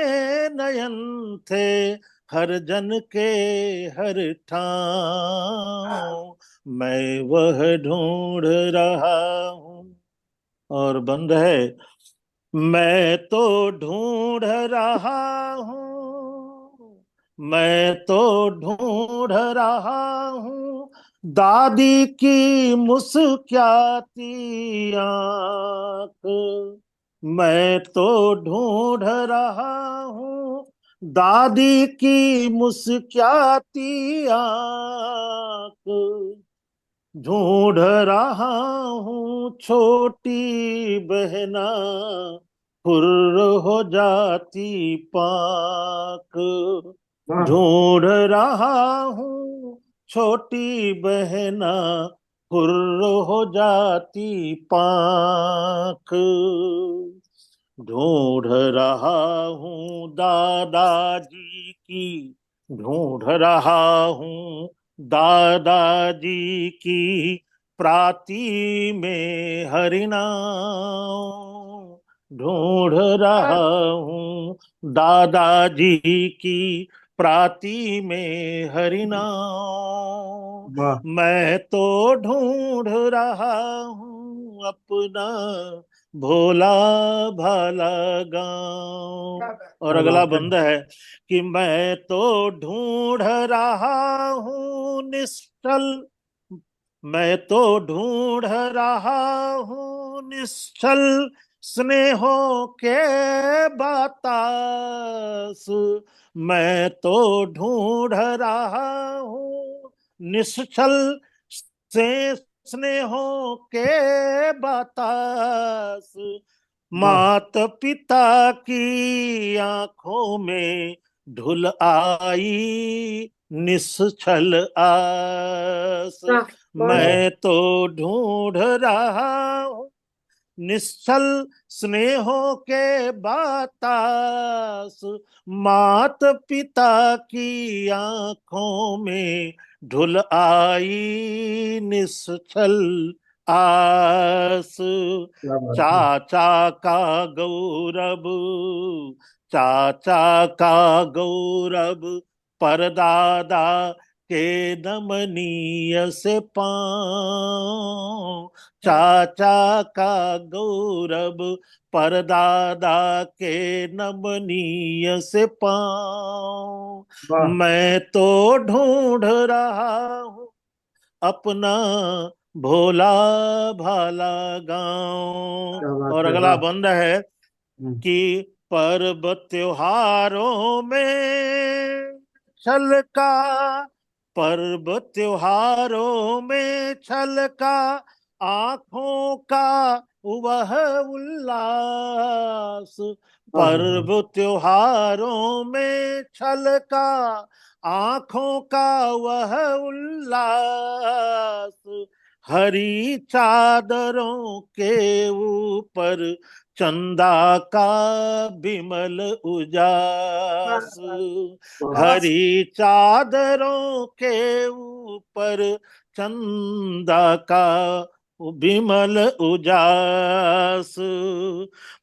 S2: नयन थे हर जन के हर ठाव, मैं वह ढूंढ रहा हूं। और बंद है, मैं तो ढूंढ रहा हूं, मैं तो ढूंढ रहा हूं दादी की मुस्कुराती आंख, मैं तो ढूंढ रहा हूं दादी की मुस्कुराती आंख, ढूंढ रहा हूँ छोटी बहना, फुर्र हो जाती पाक।
S3: वाह
S2: ढूंढ रहा हूँ छोटी बहना, फुर्र हो जाती पाक। ढूंढ रहा हूँ दादाजी की, ढूंढ रहा हूँ दादाजी की प्राती में हरिनाम। ढूंढ रहा हूँ दादाजी की प्राती में हरिनाम।
S3: वाह
S2: मैं तो ढूंढ रहा हूँ अपना भोला भाला गांव।
S1: क्या बात।
S2: और
S3: क्या
S2: अगला
S3: बात है।
S2: बंद है कि मैं तो ढूंढ रहा हूँ निश्चल, मैं तो ढूंढ रहा हूँ निश्चल स्नेहों के बातास। मैं तो ढूंढ रहा हूँ निश्चल से स्नेहों के बातास।
S3: वाह
S2: मात पिता की आंखों में ढुल आई निश्चल आस।
S5: वाह बहुत
S3: वाह
S2: मैं तो ढूंढ रहा हूँ निश्चल स्नेहों के बातास। मात पिता की आंखों में ढुल आई निश्चल आस।
S3: क्या बात है।
S2: चाचा का गौरव, चाचा का गौरव, परदादा के नमनीय से पांव। चाचा का गौरव, परदादा के नमनीय से पांव।
S3: वाह
S2: मैं तो ढूंढ रहा हूँ अपना भोला भाला गांव।
S3: क्या बात
S2: और
S3: है।
S2: अगला
S3: वाह
S2: बंद है
S3: हम्म,
S2: कि पर्व त्योहारों में छलका, पर्व त्योहारों में छलका आंखों का वह उल्लास।
S3: वाह वाह
S2: पर्व त्योहारों में छलका आंखों का वह उल्लास। हरी चादरों के ऊपर चंदा का बिमल
S5: वाह
S2: उजास।
S3: वाह
S1: बहुत
S2: हरी चादरों के ऊपर चंदा का बिमल उजास।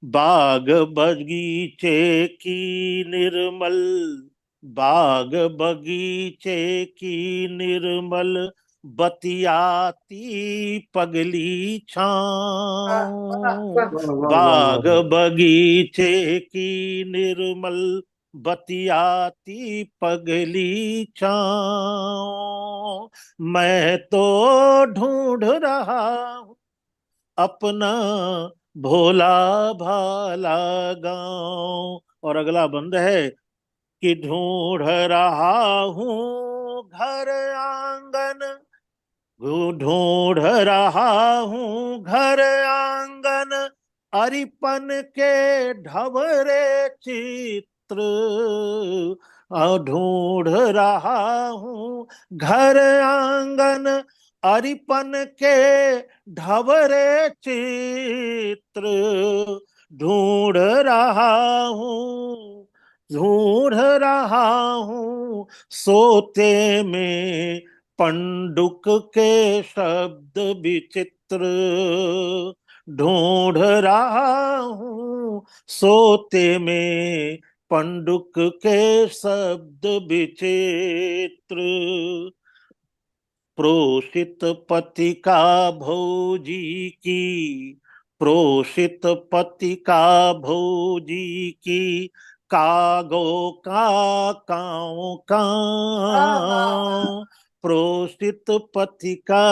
S2: बाग बगीचे की निर्मल, बाग बगीचे की निर्मल बतियाती पगली
S1: वाह वाह
S2: छाँव।
S5: वाह
S3: वाह वाह वाह वाह
S2: बाग
S3: वाह।
S2: बगीचे की निर्मल बतियाती पगली छाँव। मैं तो ढूंढ रहा हूँ अपना भोला भाला गांव। और अगला बंद है कि ढूंढ रहा हूँ घर आंगन, ढूंढ रहा हूँ घर आंगन, अरिपन के ढवरे चित्र। ढूंढ रहा हूँ घर आंगन, अरिपन के ढवरे चित्र। ढूंढ रहा हूँ, ढूंढ रहा हूँ सोते में पंडुक के शब्द विचित्र। ढूंढ रहा हूँ सोते में पंडुक के शब्द विचित्र। प्रोषित पति का भौजी की, प्रोषित पति का भौजी की, कागो का काऊ
S1: वाह वाह
S2: काऊ। प्रोषित पति का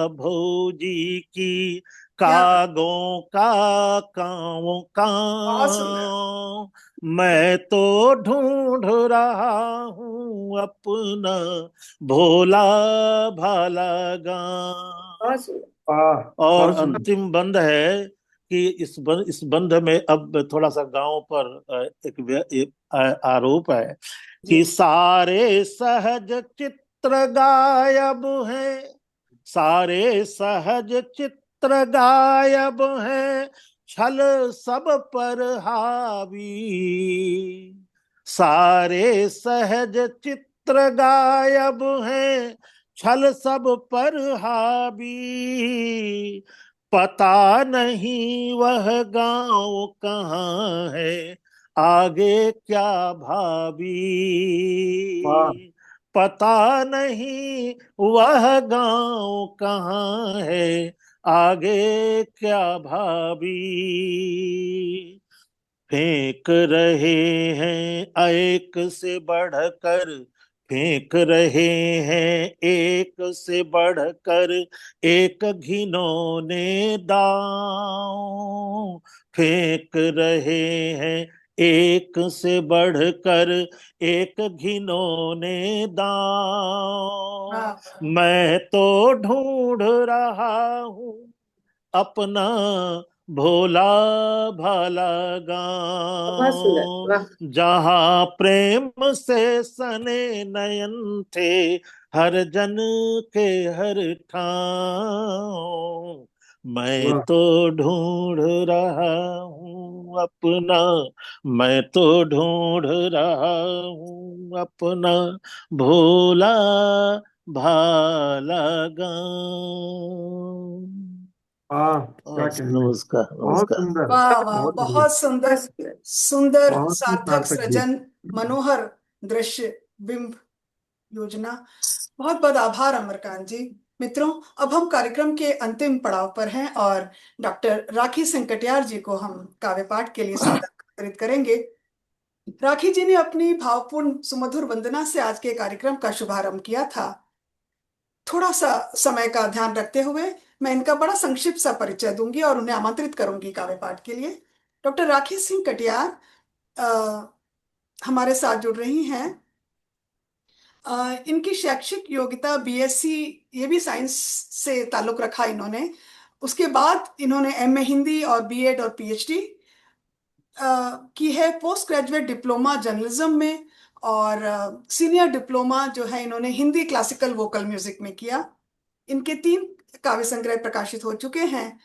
S2: भौजी की,
S1: क्या बात।
S2: कागों का काऊ
S1: बहुत सुंदर।
S2: काऊ। मैं तो ढूंढ रहा हूँ अपना भोला भाला गाँव।
S5: बहुत सुंदर।
S2: और
S3: बहुत सुंदर।
S2: अंतिम बंद है कि इस बंध में अब थोड़ा सा गांव पर एक आरोप है
S5: जी।
S2: कि सारे सहज चित्र गायब हैं, सारे सहज चित्र गायब हैं, छल सब पर हावी, सारे सहज चित्र गायब हैं, छल सब पर हावी, पता नहीं वह गांव कहाँ है, आगे क्या भाभी,
S3: वाह
S2: पता नहीं वह गांव कहाँ है, आगे क्या भाभी, फेंक रहे हैं एक से बढ़कर, फेंक रहे हैं एक से बढ़कर एक, घिनौने दांव, फेंक रहे हैं एक से बढ़कर एक, घिनौने दांव,
S1: वाह
S2: मैं तो ढूंढ रहा हूँ अपना भोला भाला
S5: बहुत सुंदर।
S2: गाँव,
S5: वाह।
S2: जहाँ प्रेम से सने नयन थे हर जन के हर ठाव, मैं
S3: वाह।
S2: तो ढूंढ रहा हूँ अपना, मैं तो ढूंढ रहा हूँ अपना भोला भाला गाँव।
S3: क्या कहने।
S2: नमस्कार
S3: बहुत
S2: नमस्कार।
S3: सुंदर।
S1: वाह वाह,
S3: बहुत बढ़िया।
S1: बहुत सुंदर, सुंदर
S3: बहुत ही
S1: सार्थक
S3: सार्थक गीत।
S1: सृजन, मनोहर दृश्य, बिंब योजना। बहुत बहुत आभार अमरकांत जी। मित्रों, अब हम कार्यक्रम के अंतिम पड़ाव पर हैं और डॉक्टर राखी सिंह कटियार जी को हम काव्य पाठ के लिए सादर करेंगे। राखी जी ने अपनी भावपूर्ण सुमधुर वंदना से आज के कार्यक्रम का शुभारंभ किया था। थोड़ा सा समय का ध्यान रखते हुए मैं इनका बड़ा संक्षिप्त सा परिचय दूंगी और उन्हें आमंत्रित करूंगी काव्य पाठ के लिए। डॉक्टर राखी सिंह कटियार हमारे साथ जुड़ रही हैं। इनकी शैक्षिक योग्यता बीएससी, ये भी साइंस से ताल्लुक रखा इन्होंने। उसके बाद इन्होंने एमए हिंदी और बीएड और पीएचडी की है। पोस्ट ग्रेजुएट डिप्लोमा जर्नलिज्म में और सीनियर डिप्लोमा जो है इन्होंने हिंदी क्लासिकल वोकल म्यूजिक में किया। इनके 3 काव्य संग्रह प्रकाशित हो चुके हैं।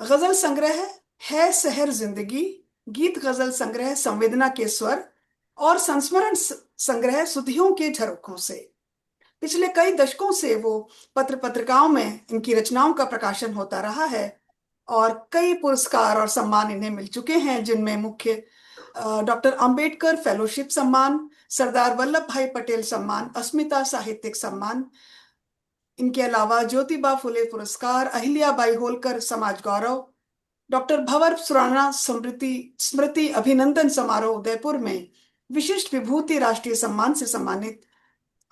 S1: गजल संग्रह है शहर जिंदगी, गीत गजल संग्रह संवेदना के स्वर और संस्मरण संग्रह सुधियों के झरोखों से। पिछले कई दशकों से वो पत्र पत्रिकाओं में इनकी रचनाओं का प्रकाशन होता रहा है और कई पुरस्कार और सम्मान इन्हें मिल चुके हैं, जिनमें मुख्य डॉक्टर अंबेडकर फेलोशिप सम्मान, सरदार वल्लभ भाई पटेल सम्मान, अस्मिता साहित्यिक सम्मान, इनके अलावा ज्योतिबा फुले पुरस्कार, अहिल्याबाई होलकर समाज गौरव, डॉक्टर भंवर सुराणा स्मृति स्मृति अभिनंदन समारोह उदयपुर में विशिष्ट विभूति राष्ट्रीय सम्मान से सम्मानित,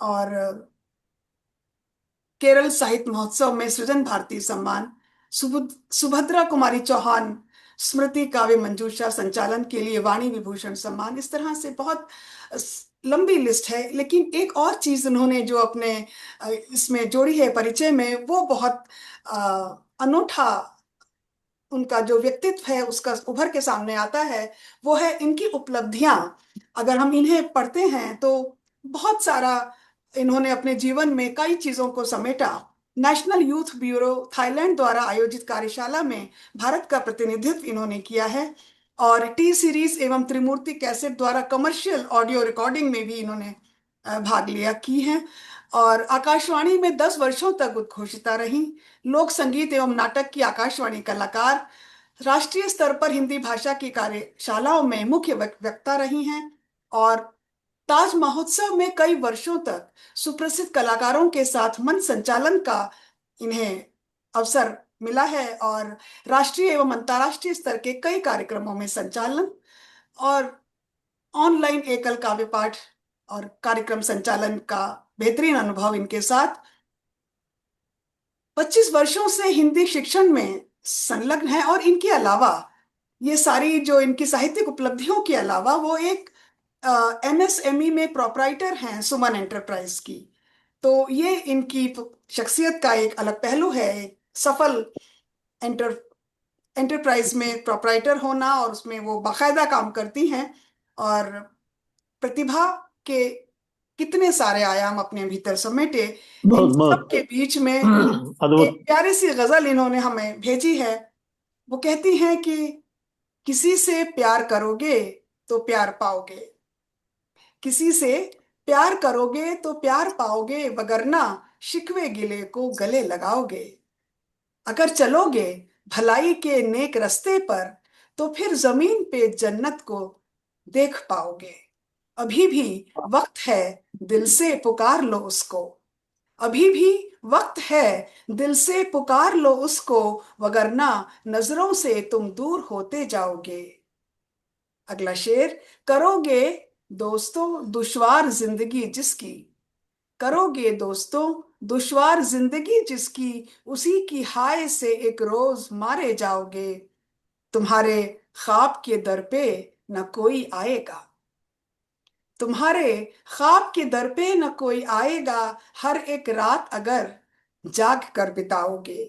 S1: और केरल साहित्य महोत्सव में सृजन भारती सम्मान, सुभद्रा कुमारी चौहान स्मृति काव्य मंजूषा संचालन के लिए वाणी विभूषण सम्मान। इस तरह से बहुत लंबी लिस्ट है, लेकिन एक और चीज उन्होंने जो अपने इसमें जोड़ी है परिचय में, वो बहुत अनूठा उनका जो व्यक्तित्व है उसका उभर के सामने आता है। वो है इनकी उपलब्धियां। अगर हम इन्हें पढ़ते हैं तो बहुत सारा इन्होंने अपने जीवन में कई चीजों को समेटा। नेशनल यूथ ब्यूरो थाईलैंड द्वारा आयोजित कार्यशाला में भारत का प्रतिनिधित्व इन्होंने किया है और टी सीरीज एवं त्रिमूर्ति कैसेट द्वारा कमर्शियल ऑडियो रिकॉर्डिंग में भी इन्होंने भाग लिया की है और आकाशवाणी में 10 वर्षों तक उद्घोषिता रही। लोक संगीत एवं नाटक की आकाशवाणी कलाकार, राष्ट्रीय स्तर पर हिंदी भाषा की कार्यशालाओं में मुख्य वक्ता रही हैं और ताज महोत्सव में कई वर्षों तक सुप्रसिद्ध कलाकारों के साथ मंच संचालन का इन्हें अवसर मिला है और राष्ट्रीय एवं अंतर्राष्ट्रीय स्तर के कई कार्यक्रमों में संचालन और ऑनलाइन एकल काव्य पाठ और कार्यक्रम संचालन का बेहतरीन अनुभव इनके साथ। 25 वर्षों से हिंदी शिक्षण में संलग्न है और इनके अलावा ये सारी जो इनकी साहित्यिक उपलब्धियों के अलावा वो एक एमएसएमई में प्रोपराइटर हैं सुमन एंटरप्राइज की। तो ये इनकी शख्सियत का एक अलग पहलू है। सफल एंटरप्राइज में प्रोप्राइटर होना, और उसमें वो बाकायदा काम करती हैं, और प्रतिभा के कितने सारे आयाम अपने भीतर समेटे। इन
S2: बहुत
S1: सब
S2: बहुत
S1: के बीच में
S2: अद्भुत।
S1: एक प्यारी सी गजल इन्होंने हमें भेजी है। वो कहती हैं कि किसी से प्यार करोगे तो प्यार पाओगे, किसी से प्यार करोगे तो प्यार पाओगे, वगरना शिकवे गिले को गले लगाओगे। अगर चलोगे भलाई के नेक रास्ते पर, तो फिर जमीन पे जन्नत को देख पाओगे। अभी भी वक्त है, दिल से पुकार लो उसको। अभी भी वक्त है, दिल से पुकार लो उसको, वगरना नजरों से तुम दूर होते जाओगे। अगला शेर। करोगे दोस्तों दुश्वार जिंदगी जिसकी, करोगे दोस्तों दुश्वार जिंदगी जिसकी, उसी की हाय से एक रोज मारे जाओगे। तुम्हारे ख्वाब के दर पे न कोई आएगा, तुम्हारे ख्वाब के दर पे न कोई आएगा, हर एक रात अगर जाग कर बिताओगे।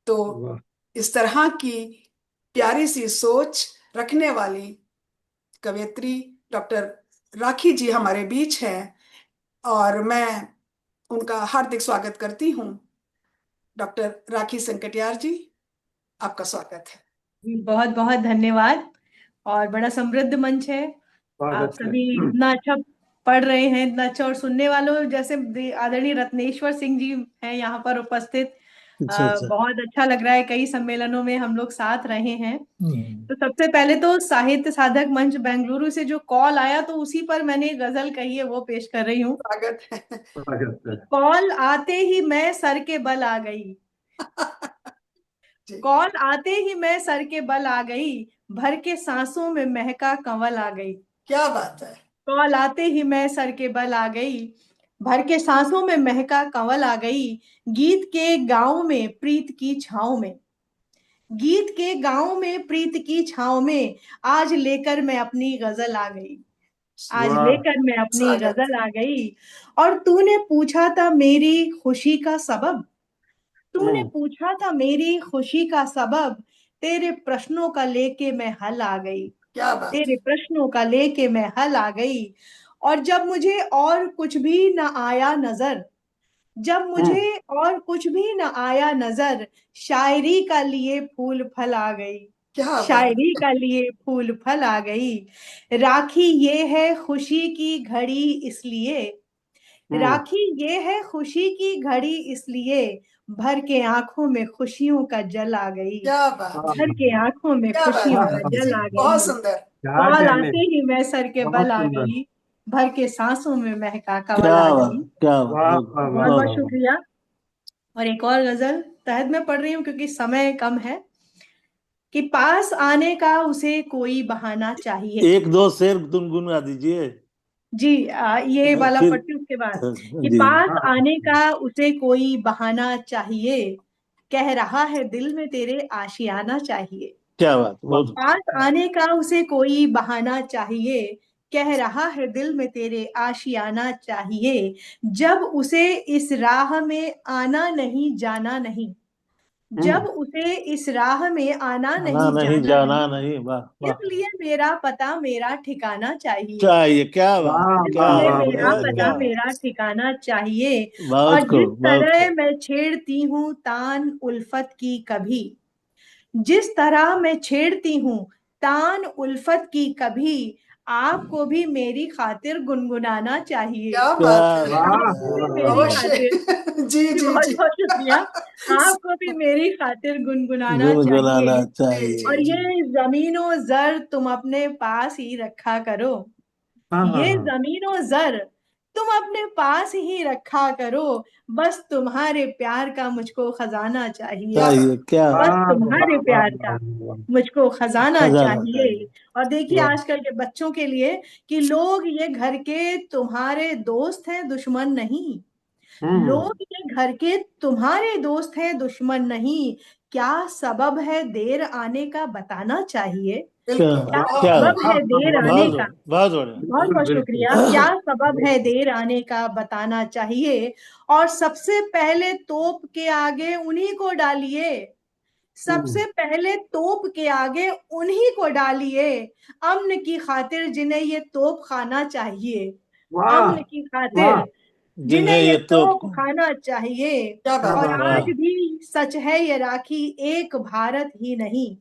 S1: तो
S3: वाह।
S1: इस तरह की प्यारी सी सोच रखने वाली कवयित्री डॉक्टर राखी जी हमारे बीच हैं, और मैं उनका हार्दिक स्वागत करती हूँ। डॉक्टर राखी संकटियार जी, आपका स्वागत है।
S4: बहुत बहुत धन्यवाद। और बड़ा समृद्ध मंच है। आप
S3: स्वागत है।
S4: सभी इतना अच्छा पढ़ रहे हैं, इतना अच्छा, और सुनने वालों जैसे आदरणीय रत्नेश्वर सिंह जी हैं यहाँ पर उपस्थित।
S2: अच्छा अच्छा।
S4: बहुत अच्छा लग रहा है, कई सम्मेलनों में हम लोग साथ रहे हैं।
S2: हम्म।
S4: तो सबसे पहले तो साहित्य साधक मंच बेंगलुरु से जो कॉल आया, तो उसी पर मैंने गजल कही है, वो पेश कर रही हूँ।
S1: स्वागत है।
S3: स्वागत है।
S4: कॉल आते ही मैं सर के बल आ गई,
S1: जी,
S4: कॉल आते ही मैं सर के बल आ गई, भर के सांसों में महका कंवल आ गई।
S1: क्या बात है।
S4: कॉल आते ही मैं सर के बल आ गई, भर के सांसों में महका कंवल आ गई। गीत के गांव में प्रीत की छाव में, गीत के गांव में प्रीत की छाव में, आज लेकर मैं अपनी गजल आ गई, आज
S3: वाह।
S4: लेकर मैं अपनी
S1: स्वागत।
S4: गजल आ गई। और तूने पूछा था मेरी खुशी का सबब, तूने
S3: हम्म।
S4: पूछा था मेरी खुशी का सबब, तेरे प्रश्नों का लेके मैं हल आ गई,
S1: क्या बात
S4: तेरे
S1: है।
S4: प्रश्नों का लेके मैं हल आ गई। और जब मुझे और कुछ भी न आया नजर, जब मुझे
S3: हम्म।
S4: और कुछ भी न आया नजर, शायरी का लिए फूल फल आ गई,
S1: क्या बात।
S4: शायरी का लिए फूल फल आ गई। राखी ये है खुशी की घड़ी इसलिए,
S3: हम्म।
S4: राखी ये है खुशी की घड़ी इसलिए, भर के आंखों में खुशियों का जल आ गई,
S1: क्या बात है।
S4: भर के आंखों में
S1: क्या बात
S4: खुशियों
S1: है
S4: का
S1: राखी
S4: जल
S1: जी,
S4: आ
S1: बहुत
S4: गई।
S1: सुंदर।
S3: क्या
S4: कॉल
S3: कहने।
S4: आते ही मैं सर के
S3: बहुत
S4: बल आ
S3: सुंदर।
S4: गई, भर के सांसों में महका कंवल
S2: क्या
S4: आ
S2: बात,
S4: गई।
S2: क्या बात,
S3: वाह
S2: बहुत
S3: वाह वाह
S4: बहुत
S2: बहुत।
S4: बहुत
S3: वाह।
S4: शुक्रिया। और एक और गजल तहत में पढ़ रही हूँ क्योंकि समय कम है। कि पास आने का उसे कोई बहाना चाहिए।
S2: एक दो शेर गुनगुना दीजिए।
S4: जी, ये वाला
S2: फिर
S4: पढ़ती हूँ उसके बाद। कि
S2: जी।
S4: पास
S3: हाँ।
S4: आने का उसे कोई बहाना चाहिए, कह रहा है दिल में तेरे आशियाना चाहिए।
S2: क्या बात,
S3: वाह।
S2: बहुत।
S4: पास आने का उसे कोई बहाना चाहिए, कह रहा है दिल में तेरे आशियाना चाहिए। जब उसे इस राह में आना नहीं जाना नहीं, जब
S3: हम्म।
S4: उसे इस राह में आना
S2: आना
S4: नहीं
S2: नहीं
S4: जाना
S2: जाना
S4: नहीं,
S2: नहीं, वाह वाह।
S4: इसलिए मेरा पता मेरा ठिकाना चाहिए,
S2: चाहिए, क्या बात,
S3: वाह वाह
S2: क्या
S4: इसलिए
S3: वाह
S2: बात
S4: मेरा
S3: वाह
S2: है,
S3: वाह।
S2: क्या
S4: पता
S2: बात।
S4: मेरा ठिकाना चाहिए।
S2: बहुत
S4: और जिस
S2: खूब, बहुत
S4: तरह
S2: खूब।
S4: मैं छेड़ती हूँ तान उल्फत की कभी, जिस तरह मैं छेड़ती हूँ तान उल्फत की कभी, आपको भी मेरी खातिर गुनगुनाना चाहिए,
S1: क्या
S2: क्या
S1: बात है।
S3: वाह
S4: आपको भी
S3: वाह वाह
S4: मेरी
S3: वाह।
S1: अवश्य।
S4: खातिर,
S1: जी जी
S4: बहुत
S1: जी।
S4: बहुत शुक्रिया, आपको भी मेरी खातिर गुनगुनाना
S2: गुनगुनाना
S4: चाहिए।
S1: जी
S2: चाहिए।
S4: और
S1: जी जी।
S4: ये जमीनों जर तुम अपने पास ही रखा करो,
S3: हाँ हाँ
S4: ये
S3: हाँ।
S4: जमीनों जर तुम अपने पास ही रखा करो, बस तुम्हारे प्यार का मुझको खजाना चाहिए,
S1: क्या
S2: चाहिए,
S1: बात।
S2: क्या बात।
S4: बस
S3: वाह वाह
S4: तुम्हारे
S3: वाह
S4: प्यार
S3: वाह
S4: का
S3: वाह।
S4: मुझको खजाना
S2: खजाना
S4: चाहिए।
S2: चाहिए।
S4: और देखिए
S3: वाह।
S4: आजकल के बच्चों के लिए कि लोग ये घर के तुम्हारे दोस्त हैं दुश्मन नहीं,
S3: हम्म।
S4: लोग ये घर के तुम्हारे दोस्त हैं दुश्मन नहीं, क्या सबब है देर आने का बताना चाहिए,
S1: बिल्कुल
S4: क्या
S2: क्या
S4: सबब है देर आने
S2: बहुत
S4: का?
S2: बहुत बढ़िया।
S4: बहुत बहुत
S3: बिल्कुल
S4: शुक्रिया। क्या सबब है देर आने का बताना चाहिए, और सबसे पहले तोप के आगे उन्हीं को डालिए, सबसे पहले तोप के आगे उन्हीं को डालिए, अमन की खातिर जिन्हें ये तोप खाना चाहिए,
S3: वाह
S4: अमन की
S3: वाह
S4: खातिर जिन्हें
S2: जिन्हें
S4: ये
S2: ये
S4: तोप
S2: तो
S4: खाना चाहिए।
S1: क्या
S3: क्या
S1: बात
S4: और
S1: है।
S3: बात है
S4: आज भी सच है ये राखी, एक भारत ही नहीं,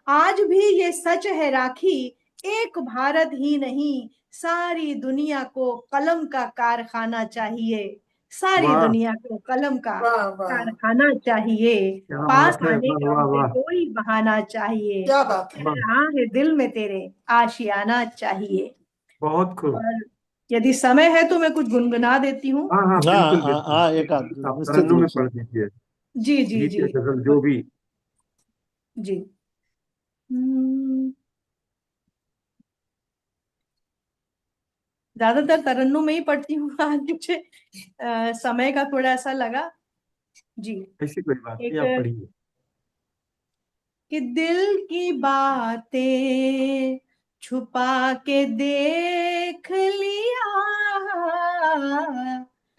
S4: आज भी ये सच है राखी, एक भारत ही नहीं, सारी दुनिया को कलम का कारखाना चाहिए, सारी
S3: वाह
S4: दुनिया को कलम का
S1: वाह वाह
S4: कारखाना चाहिए,
S3: क्या
S4: पास
S3: बात है
S4: आने
S3: वाह
S4: का
S3: वाह
S4: मुझे
S3: वाह
S4: कोई बहाना चाहिए,
S1: क्या बात है।
S3: वाह
S4: रहा है दिल में तेरे आशियाना चाहिए।
S3: बहुत खूब।
S4: और यदि समय है तो मैं कुछ गुनगुना देती हूँ।
S3: हाँ हाँ
S2: हाँ
S3: बिल्कुल
S2: हाँ
S3: बिल्कुल
S2: हाँ, एक आध
S3: आप
S2: निश्चित
S3: तरन्नुम
S2: रूप
S3: में
S2: से।
S3: पढ़ दीजिए,
S4: जी जी
S3: गीत
S4: जी
S3: या गजल जो भी।
S4: जी। हम्म, ज्यादातर तरन्नुम में ही पढ़ती हूँ। आज मुझे समय का थोड़ा ऐसा लगा। जी।
S3: ऐसी कोई बात नहीं,
S4: एक,
S3: आप पढ़िए।
S4: कि दिल की बातें छुपा के देख लिया,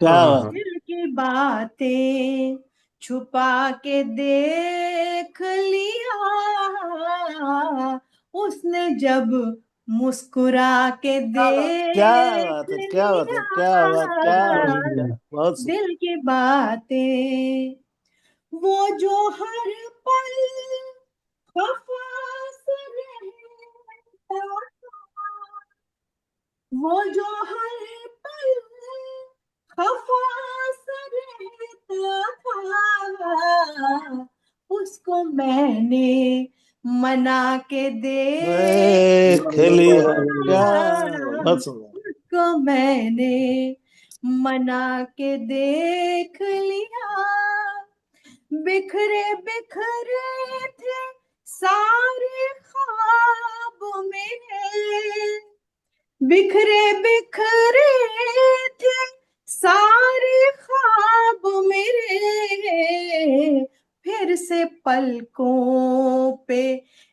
S2: क्या
S3: हाँ
S2: बात
S3: हाँ
S4: दिल की बातें छुपा के देख लिया, उसने जब मुस्कुरा के
S2: क्या
S4: देख
S2: बात है, क्या बात है, क्या बात, क्या बात, क्या
S4: लिया,
S2: बहुत सही।
S4: दिल की बातें, वो जो हर पल खफा से रहता था, वो जो हर पल खफा से रहता था, उसको मैंने मना के देख
S2: देख
S3: वाह वाह
S2: लिया,
S3: वाह वाह
S2: क्या,
S3: वाह।
S2: बहुत सुंदर।
S4: उसको मैंने मना के देख लिया, बिखरे बिखरे थे सारे ख्वाब मेरे, बिखरे बिखरे थे सारे ख्वाब मेरे, फिर से पलकों पे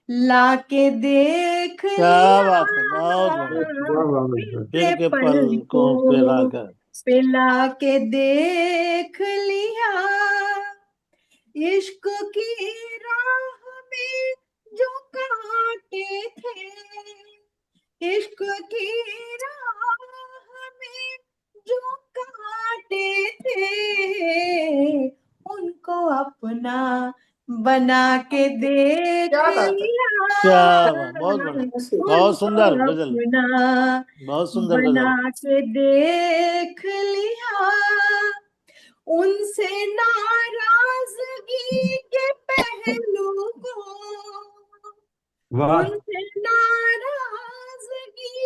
S4: लाके देख
S2: क्या
S4: लिया,
S2: बात है, बहुत बढ़िया।
S3: वाह वाह
S4: फिर
S3: वाह।
S2: फिर
S4: से
S2: के पलकों पे
S4: पलकों
S2: लाकर।
S4: पे लाके देख लिया, इश्क की राह में जो कांटे थे, इश्क की राह में जो कांटे थे, उनको अपना बना के देख
S1: क्या बात है।
S4: लिया,
S2: क्या बात, बहुत बढ़िया, बहुत
S4: उनको
S2: सुंदर गजल,
S4: अपना
S2: बहुत सुंदर गजल।
S4: बना के देख लिया, उनसे नाराजगी के पहलू को,
S3: वाह
S4: उनसे नाराजगी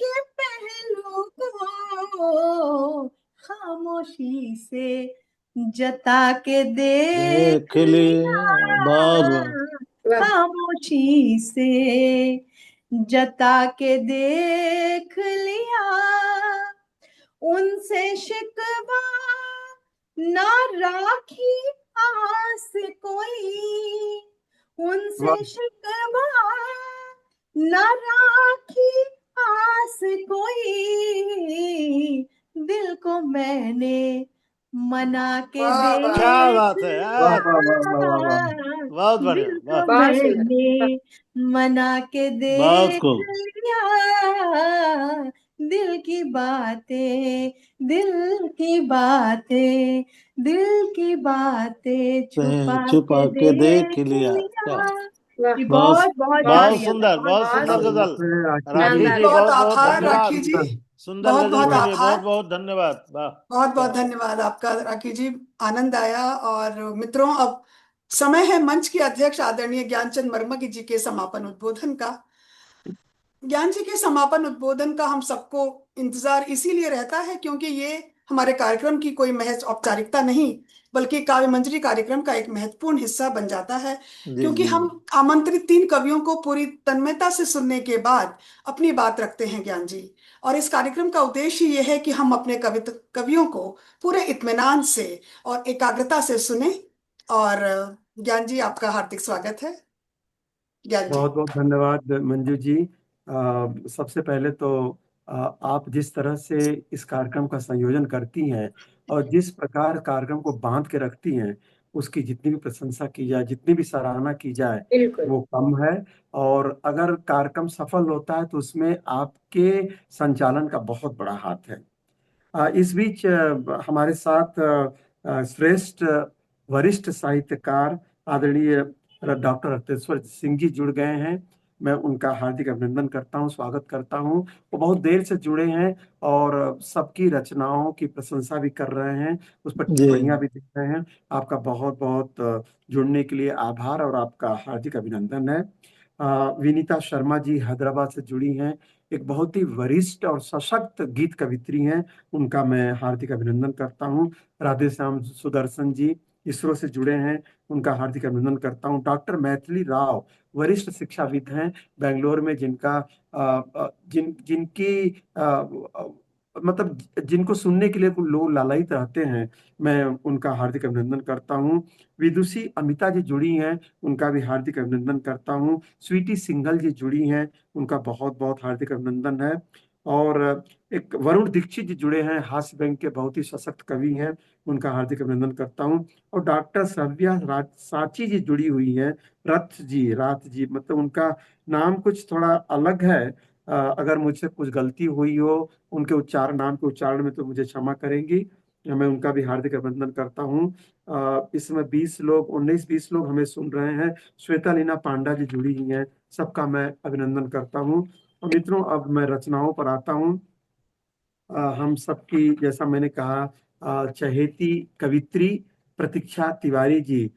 S4: के पहलू को खामोशी से जता के देख
S2: देख लिया,
S4: लिया,
S2: बहुत बढ़िया।
S5: वाह
S4: खामोशी से जता के देख लिया, उनसे शिकवा ना राखी आस कोई,
S3: वाह
S4: उनसे शिकवा ना राखी आस कोई, दिल को मैंने मना के
S1: वाह वाह
S2: क्या
S4: देख
S2: बात है
S3: वाह
S2: यार,
S3: वाह वाह वाह वाह वाह।
S4: लिया,
S2: बहुत बढ़िया,
S4: दिल को
S2: वाह,
S5: बहुत सुंदर वाह
S4: मैंने मना के
S2: बहुत
S4: देख
S2: खूब।
S4: लिया, दिल की बातें, दिल की बातें, दिल की बातें छुपा के
S2: छुपा के देख
S4: देख
S2: लिया,
S4: लिया।
S2: क्या,
S5: वाह
S4: ये
S2: बहुत
S4: बहुत बहुत
S5: बहुत
S2: बहुत
S4: शुक्रिया,
S5: सुंदर
S2: सुंदर,
S4: बहुत
S2: बहुत
S5: बहुत
S3: क्या
S2: सुंदर
S5: सुंदर
S2: गजल।
S3: बात है राखी
S2: राखी
S3: जी।
S2: जी,
S5: शानदार
S1: बहुत
S2: बहुत
S5: गजल
S2: बहुत
S1: आभार
S2: धन्यवाद,
S1: राखी जी।
S2: सुंदर
S1: बहुत
S2: गजल
S1: बहुत
S2: के लिए बहुत
S1: आभार।
S2: बहुत धन्यवाद, वाह।
S1: बहुत बहुत
S2: क्या,
S1: धन्यवाद आपका राखी जी। आनंद आया। और मित्रों, अब समय है मंच के अध्यक्ष आदरणीय ज्ञानचंद मर्मज्ञ जी के समापन उद्बोधन का। ज्ञान जी के समापन उद्बोधन का हम सबको इंतजार इसीलिए रहता है क्योंकि ये हमारे कार्यक्रम की कोई महज औपचारिकता नहीं, बल्कि काव्य मंजरी कार्यक्रम का एक महत्वपूर्ण हिस्सा बन जाता है।
S2: जी
S1: क्योंकि
S2: जी,
S1: हम आमंत्रित 3 कवियों को पूरी तन्मयता से सुनने के बाद अपनी बात रखते हैं ज्ञान जी। और इस कार्यक्रम का उद्देश्य ये है कि हम अपने कवियों को पूरे इत्मीनान से और एकाग्रता से सुने। और ज्ञान जी, आपका हार्दिक स्वागत है। ज्ञान जी।
S3: बहुत बहुत धन्यवाद मंजू जी। सबसे पहले तो आप जिस तरह से इस कार्यक्रम का संयोजन करती हैं और जिस प्रकार कार्यक्रम को बांध के रखती हैं, उसकी जितनी भी प्रशंसा की जाए, जितनी भी सराहना की जाए,
S5: बिल्कुल।
S3: वो कम है। और अगर कार्यक्रम सफल होता है तो उसमें आपके संचालन का बहुत बड़ा हाथ है। इस बीच हमारे साथ श्रेष्ठ वरिष्ठ साहित्यकार आदरणीय डॉक्टर रत्नेश्वर सिंह जी जुड़ गए हैं। मैं उनका हार्दिक अभिनंदन करता हूं, स्वागत करता हूं। वो बहुत देर से जुड़े हैं और सबकी रचनाओं की प्रशंसा भी कर रहे हैं, उस पर
S2: जी।
S3: टिप्पणियां भी दे रहे हैं। आपका बहुत बहुत जुड़ने के लिए आभार और आपका हार्दिक अभिनंदन है। विनीता शर्मा जी हैदराबाद से जुड़ी हैं, एक बहुत ही वरिष्ठ और सशक्त गीत कवित्री हैं, उनका मैं हार्दिक अभिनंदन करता हूँ। राधे श्याम सुदर्शन जी इसरो से जुड़े हैं, उनका हार्दिक अभिनंदन करता हूँ। डॉक्टर मैथिली राव वरिष्ठ शिक्षाविद हैं बेंगलोर में, जिनका जिनकी मतलब जिनको सुनने के लिए लोग लालायित रहते हैं, मैं उनका हार्दिक अभिनंदन करता हूँ। विदुषी अमिता जी जुड़ी हैं, उनका भी हार्दिक अभिनंदन करता हूँ। स्वीटी सिंघल जी जुड़ी हैं, उनका बहुत बहुत हार्दिक अभिनंदन है। और एक वरुण दीक्षित जी जुड़े हैं, हास्य व्यंग के बहुत ही सशक्त कवि हैं, उनका हार्दिक अभिनंदन करता हूँ। और डॉक्टर सव्या साची जी जुड़ी हुई हैं, रात जी मतलब उनका नाम कुछ थोड़ा अलग है। अगर मुझसे कुछ गलती हुई हो उनके नाम के उच्चारण में तो मुझे क्षमा करेंगी। मैं उनका भी हार्दिक अभिनंदन करता हूँ। इसमें 19-20 लोग हमें सुन रहे हैं। श्वेता लीना पांडा जी जुड़ी हुई हैं, सबका मैं अभिनंदन करता हूँ। और मित्रों, अब मैं रचनाओं पर आता हूँ। हम सबकी, जैसा मैंने कहा, चहेती कवित्री प्रतीक्षा तिवारी जी,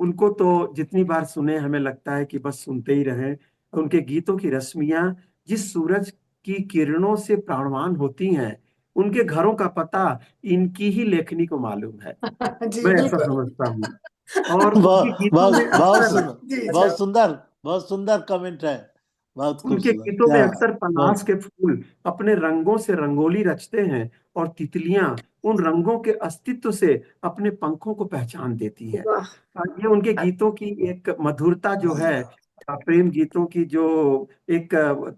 S3: उनको तो जितनी बार सुने हमें लगता है कि बस सुनते ही रहें। उनके गीतों की रश्मियां जिस सूरज की किरणों से प्राणवान होती हैं, उनके घरों का पता इनकी ही लेखनी को मालूम है,
S1: जी
S3: मैं ऐसा
S1: बिल्कुल।
S3: समझता हूँ। और उनके
S2: बहुत
S3: गीतों में
S2: बहुत बहुत
S3: अक्सर
S2: सुंदर,
S1: जी जी।
S2: बहुत सुंदर, बहुत सुंदर कमेंट है। बहुत
S3: उनके
S2: खूबसूरत,
S3: गीतों में
S2: क्या
S3: अक्सर पलाश
S2: बहुत।
S3: के फूल अपने रंगों से रंगोली रचते हैं और तितलियां उन रंगों के अस्तित्व से अपने पंखों को पहचान देती है।
S5: वाह।
S3: ये उनके गीतों की एक मधुरता जो है, प्रेम गीतों की जो एक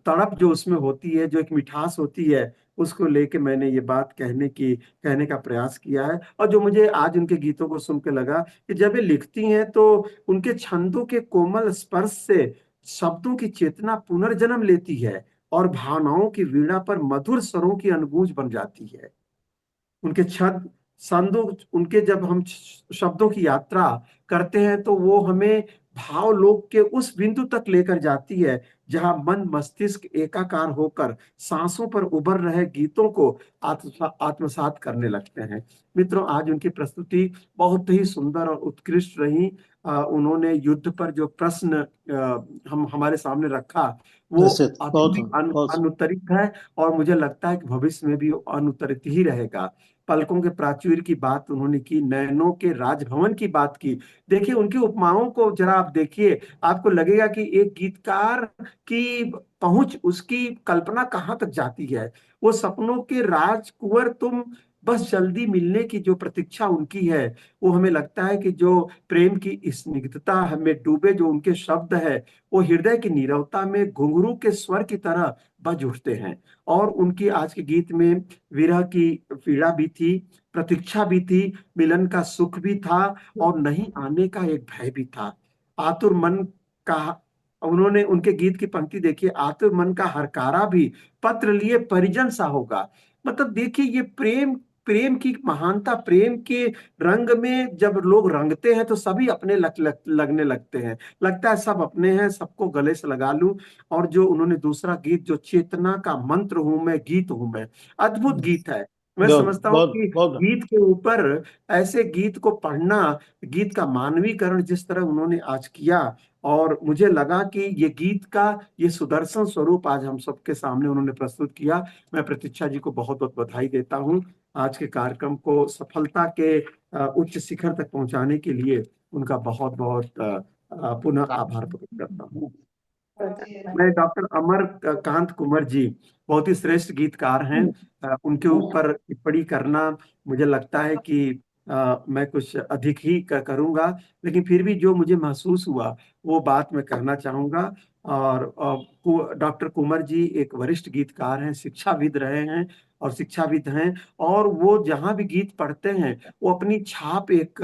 S3: तड़प जो उसमें होती है, जो एक मिठास होती है, उसको लेके मैंने ये बात कहने का प्रयास किया है। और जो मुझे आज उनके गीतों को सुन के लगा कि जब ये लिखती हैं तो उनके छंदों के कोमल स्पर्श से शब्दों की चेतना पुनर्जन्म लेती है और भावनाओं की वीणा पर मधुर स्वरों की अनगूंज बन जाती है। उनके छंद संदों उनके जब हम शब्दों की यात्रा करते हैं तो वो हमें भावलोक के उस बिंदु तक लेकर जाती है जहां मन मस्तिष्क एकाकार होकर सांसों पर उभर रहे गीतों को आत्मसात करने लगते हैं। मित्रों, आज उनकी प्रस्तुति बहुत ही सुंदर और उत्कृष्ट रही। उन्होंने युद्ध पर जो प्रश्न हम हमारे सामने रखा, वो
S2: निश्चित,
S3: अभी
S2: बहुत
S3: भी
S2: सुंदर, बहुत सुंदर।
S3: अनुत्तरित है और मुझे लगता है कि भविष्य में भी वो अनुत्तरित ही रहेगा। पलकों के प्राचुर्य की बात उन्होंने की, नयनों के राजभवन की बात की। देखिए उनकी उपमाओं को जरा आप देखिए, आपको लगेगा कि एक गीतकार की पहुंच, उसकी कल्पना कहाँ तक जाती है। वो सपनों के राजकुंवर तुम, बस जल्दी मिलने की जो प्रतीक्षा उनकी है, वो हमें लगता है कि जो प्रेम की स्निग्धता हमें डूबे जो उनके शब्द है, वो हृदय की नीरवता में घुंघरू के स्वर की तरह बज उठते हैं। और उनकी आज के गीत में विरह की पीड़ा भी थी, प्रतीक्षा भी थी, मिलन का सुख भी था और नहीं आने का एक भय भी था। आतुर मन का, उन्होंने उनके गीत की पंक्ति देखिए, आतुर मन का हरकारा भी पत्र लिए परिजन सा होगा। मतलब देखिए ये प्रेम, प्रेम की महानता, प्रेम के रंग में जब लोग रंगते हैं तो सभी अपने लगने लगते हैं, लगता है सब अपने हैं, सबको गले से लगा लूं। और जो उन्होंने दूसरा गीत, जो चेतना का मंत्र हूं मैं, गीत हूं मैं, अद्भुत गीत है। मैं
S2: बहुत
S3: समझता हूँ
S2: बहुत
S3: कि
S2: बहुत।
S3: गीत के ऊपर ऐसे गीत को पढ़ना, गीत का मानवीकरण जिस तरह उन्होंने आज किया, और मुझे लगा कि ये गीत का ये सुदर्शन स्वरूप आज हम सबके सामने उन्होंने प्रस्तुत किया। मैं प्रतीक्षा जी को बहुत बहुत बधाई देता हूँ। आज के कार्यक्रम को सफलता के उच्च शिखर तक पहुंचाने के लिए उनका बहुत बहुत पुनः आभार प्रकट करता हूँ। मैं डॉक्टर अमर कांत कुंवर जी, बहुत ही श्रेष्ठ गीतकार हैं, उनके ऊपर टिप्पणी करना मुझे लगता है कि मैं कुछ अधिक ही करूंगा, लेकिन फिर भी जो मुझे महसूस हुआ वो बात मैं करना चाहूंगा। और डॉक्टर कुंवर जी एक वरिष्ठ गीतकार हैं, शिक्षाविद रहे हैं और शिक्षाविद हैं। और वो जहाँ भी गीत पढ़ते हैं वो अपनी छाप एक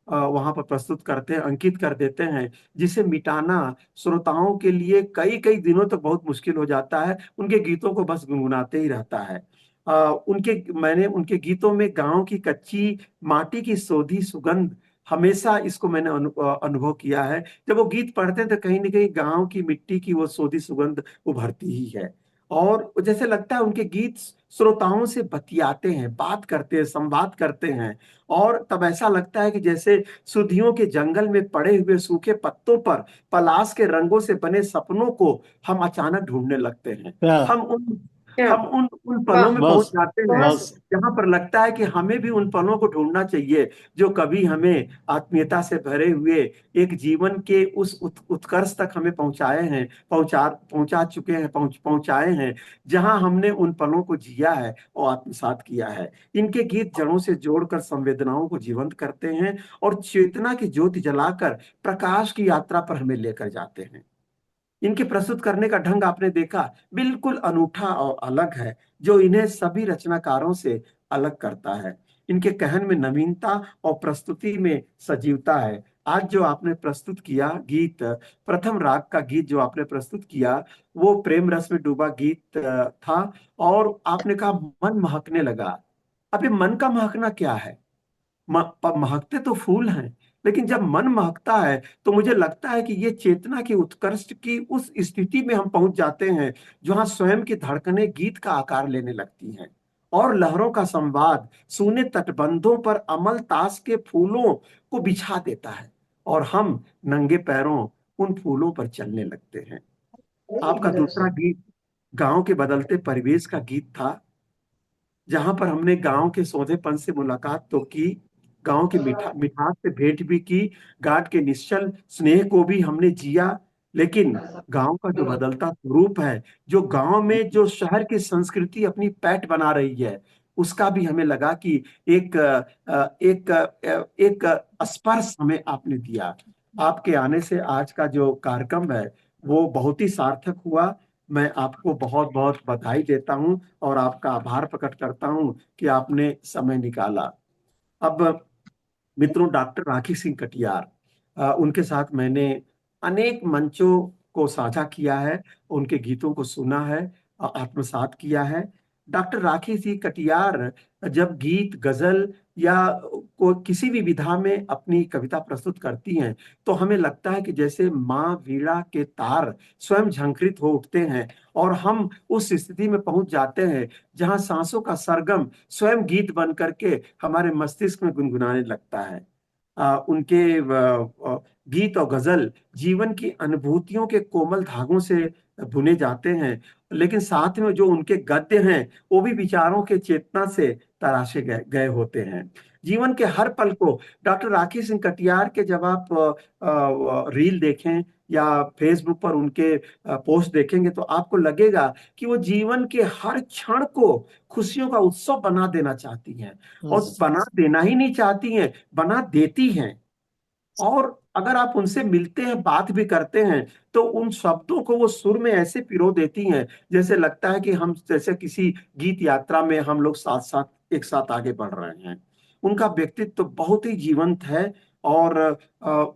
S3: वहां पर प्रस्तुत करते हैं, अंकित कर देते हैं, जिसे मिटाना श्रोताओं के लिए कई कई दिनों तक बहुत मुश्किल हो जाता है। उनके गीतों को बस गुनगुनाते ही रहता है। मैंने उनके गीतों में गांव की कच्ची माटी की सोधी सुगंध, हमेशा इसको मैंने अनुभव किया है। जब वो गीत पढ़ते हैं तो कहीं ना कहीं गांव की मिट्टी की वो सोधी सुगंध उभरती ही है। और जैसे लगता है उनके गीत श्रोताओं से बतियाते हैं, बात करते हैं, संवाद करते हैं। और तब ऐसा लगता है कि जैसे सुधियों के जंगल में पड़े हुए सूखे पत्तों पर पलाश के रंगों से बने सपनों को हम अचानक ढूंढने लगते हैं।
S2: क्या
S3: हम उन
S5: क्या
S3: हम उन पलों
S5: वाह,
S3: में पहुंच
S2: बस
S3: जाते हैं
S5: बहुत
S2: बस
S3: जहां पर लगता है कि हमें भी उन पलों को ढूंढना चाहिए, जो कभी हमें आत्मीयता से भरे हुए एक जीवन के उस उत्कर्ष तक हमें पहुंचाए हैं, पहुंचा चुके हैं, पहुंचाए हैं, जहां हमने उन पलों को जिया है और आत्मसात किया है। इनके गीत जड़ों से जोड़कर संवेदनाओं को जीवंत करते हैं और चेतना की ज्योति जलाकर प्रकाश की यात्रा पर हमें लेकर जाते हैं। इनके प्रस्तुत करने का ढंग आपने देखा, बिल्कुल अनूठा और अलग है, जो इन्हें सभी रचनाकारों से अलग करता है। इनके कहन में नवीनता और प्रस्तुति में सजीवता है। आज जो आपने प्रस्तुत किया गीत, प्रथम राग का गीत जो आपने प्रस्तुत किया, वो प्रेम रस में डूबा गीत था। और आपने कहा मन महकने लगा। अब ये मन का महकना क्या है? महकते तो फूल हैं, लेकिन जब मन महकता है तो मुझे लगता है कि ये चेतना की उत्कर्ष की उस स्थिति में हम पहुंच जाते हैं जहां स्वयं की धड़कनें गीत का आकार लेने लगती हैं और लहरों का संवाद सूने तटबंधों पर अमल ताश के फूलों को बिछा देता है और हम नंगे पैरों उन फूलों पर चलने लगते हैं। आपका दूसरा गीत गांव के बदलते परिवेश का गीत था, जहां पर हमने गांव के सौंधेपन से मुलाकात तो की, गांव की मिठास से भेंट भी की, गांठ के निश्चल स्नेह को भी हमने जिया। लेकिन गांव का जो बदलता स्वरूप है, जो गांव में जो शहर की संस्कृति अपनी पैठ बना रही है, उसका भी हमें लगा कि एक स्पर्श हमें आपने दिया। आपके आने से आज का जो कार्यक्रम है वो बहुत ही सार्थक हुआ। मैं आपको बहुत बहुत बधाई देता हूं और आपका आभार प्रकट करता हूं कि आपने समय निकाला। अब मित्रों, डॉक्टर राखी सिंह कटियार, उनके साथ मैंने अनेक मंचों को साझा किया है, उनके गीतों को सुना है, आत्मसात किया है। डॉक्टर राखी सिंह कटियार जब गीत, गजल या को किसी भी विधा में अपनी कविता प्रस्तुत करती हैं तो हमें लगता है कि जैसे माँ वीणा के तार स्वयं झंकृत हो उठते हैं और हम उस स्थिति में पहुंच जाते हैं जहां सांसों का सरगम स्वयं गीत बन करके हमारे मस्तिष्क में गुनगुनाने लगता है। उनके गीत और गजल जीवन की अनुभूतियों के कोमल धागों से बुने जाते हैं, लेकिन साथ में जो उनके गद्य हैं वो भी विचारों के चेतना से तराशे गए गए होते हैं। जीवन के हर पल को डॉक्टर राखी सिंह कटियार के जब आप रील देखें या फेसबुक पर उनके पोस्ट देखेंगे तो आपको लगेगा कि वो जीवन के हर क्षण को खुशियों का उत्सव बना देना चाहती हैं। और बना देना ही नहीं चाहती हैं, बना देती हैं। और अगर आप उनसे मिलते हैं, बात भी करते हैं, तो उन शब्दों को वो सुर में ऐसे पिरो देती हैं जैसे लगता है कि हम जैसे किसी गीत यात्रा में हम लोग साथ साथ एक साथ आगे बढ़ रहे हैं। उनका व्यक्तित्व तो बहुत ही जीवंत है। और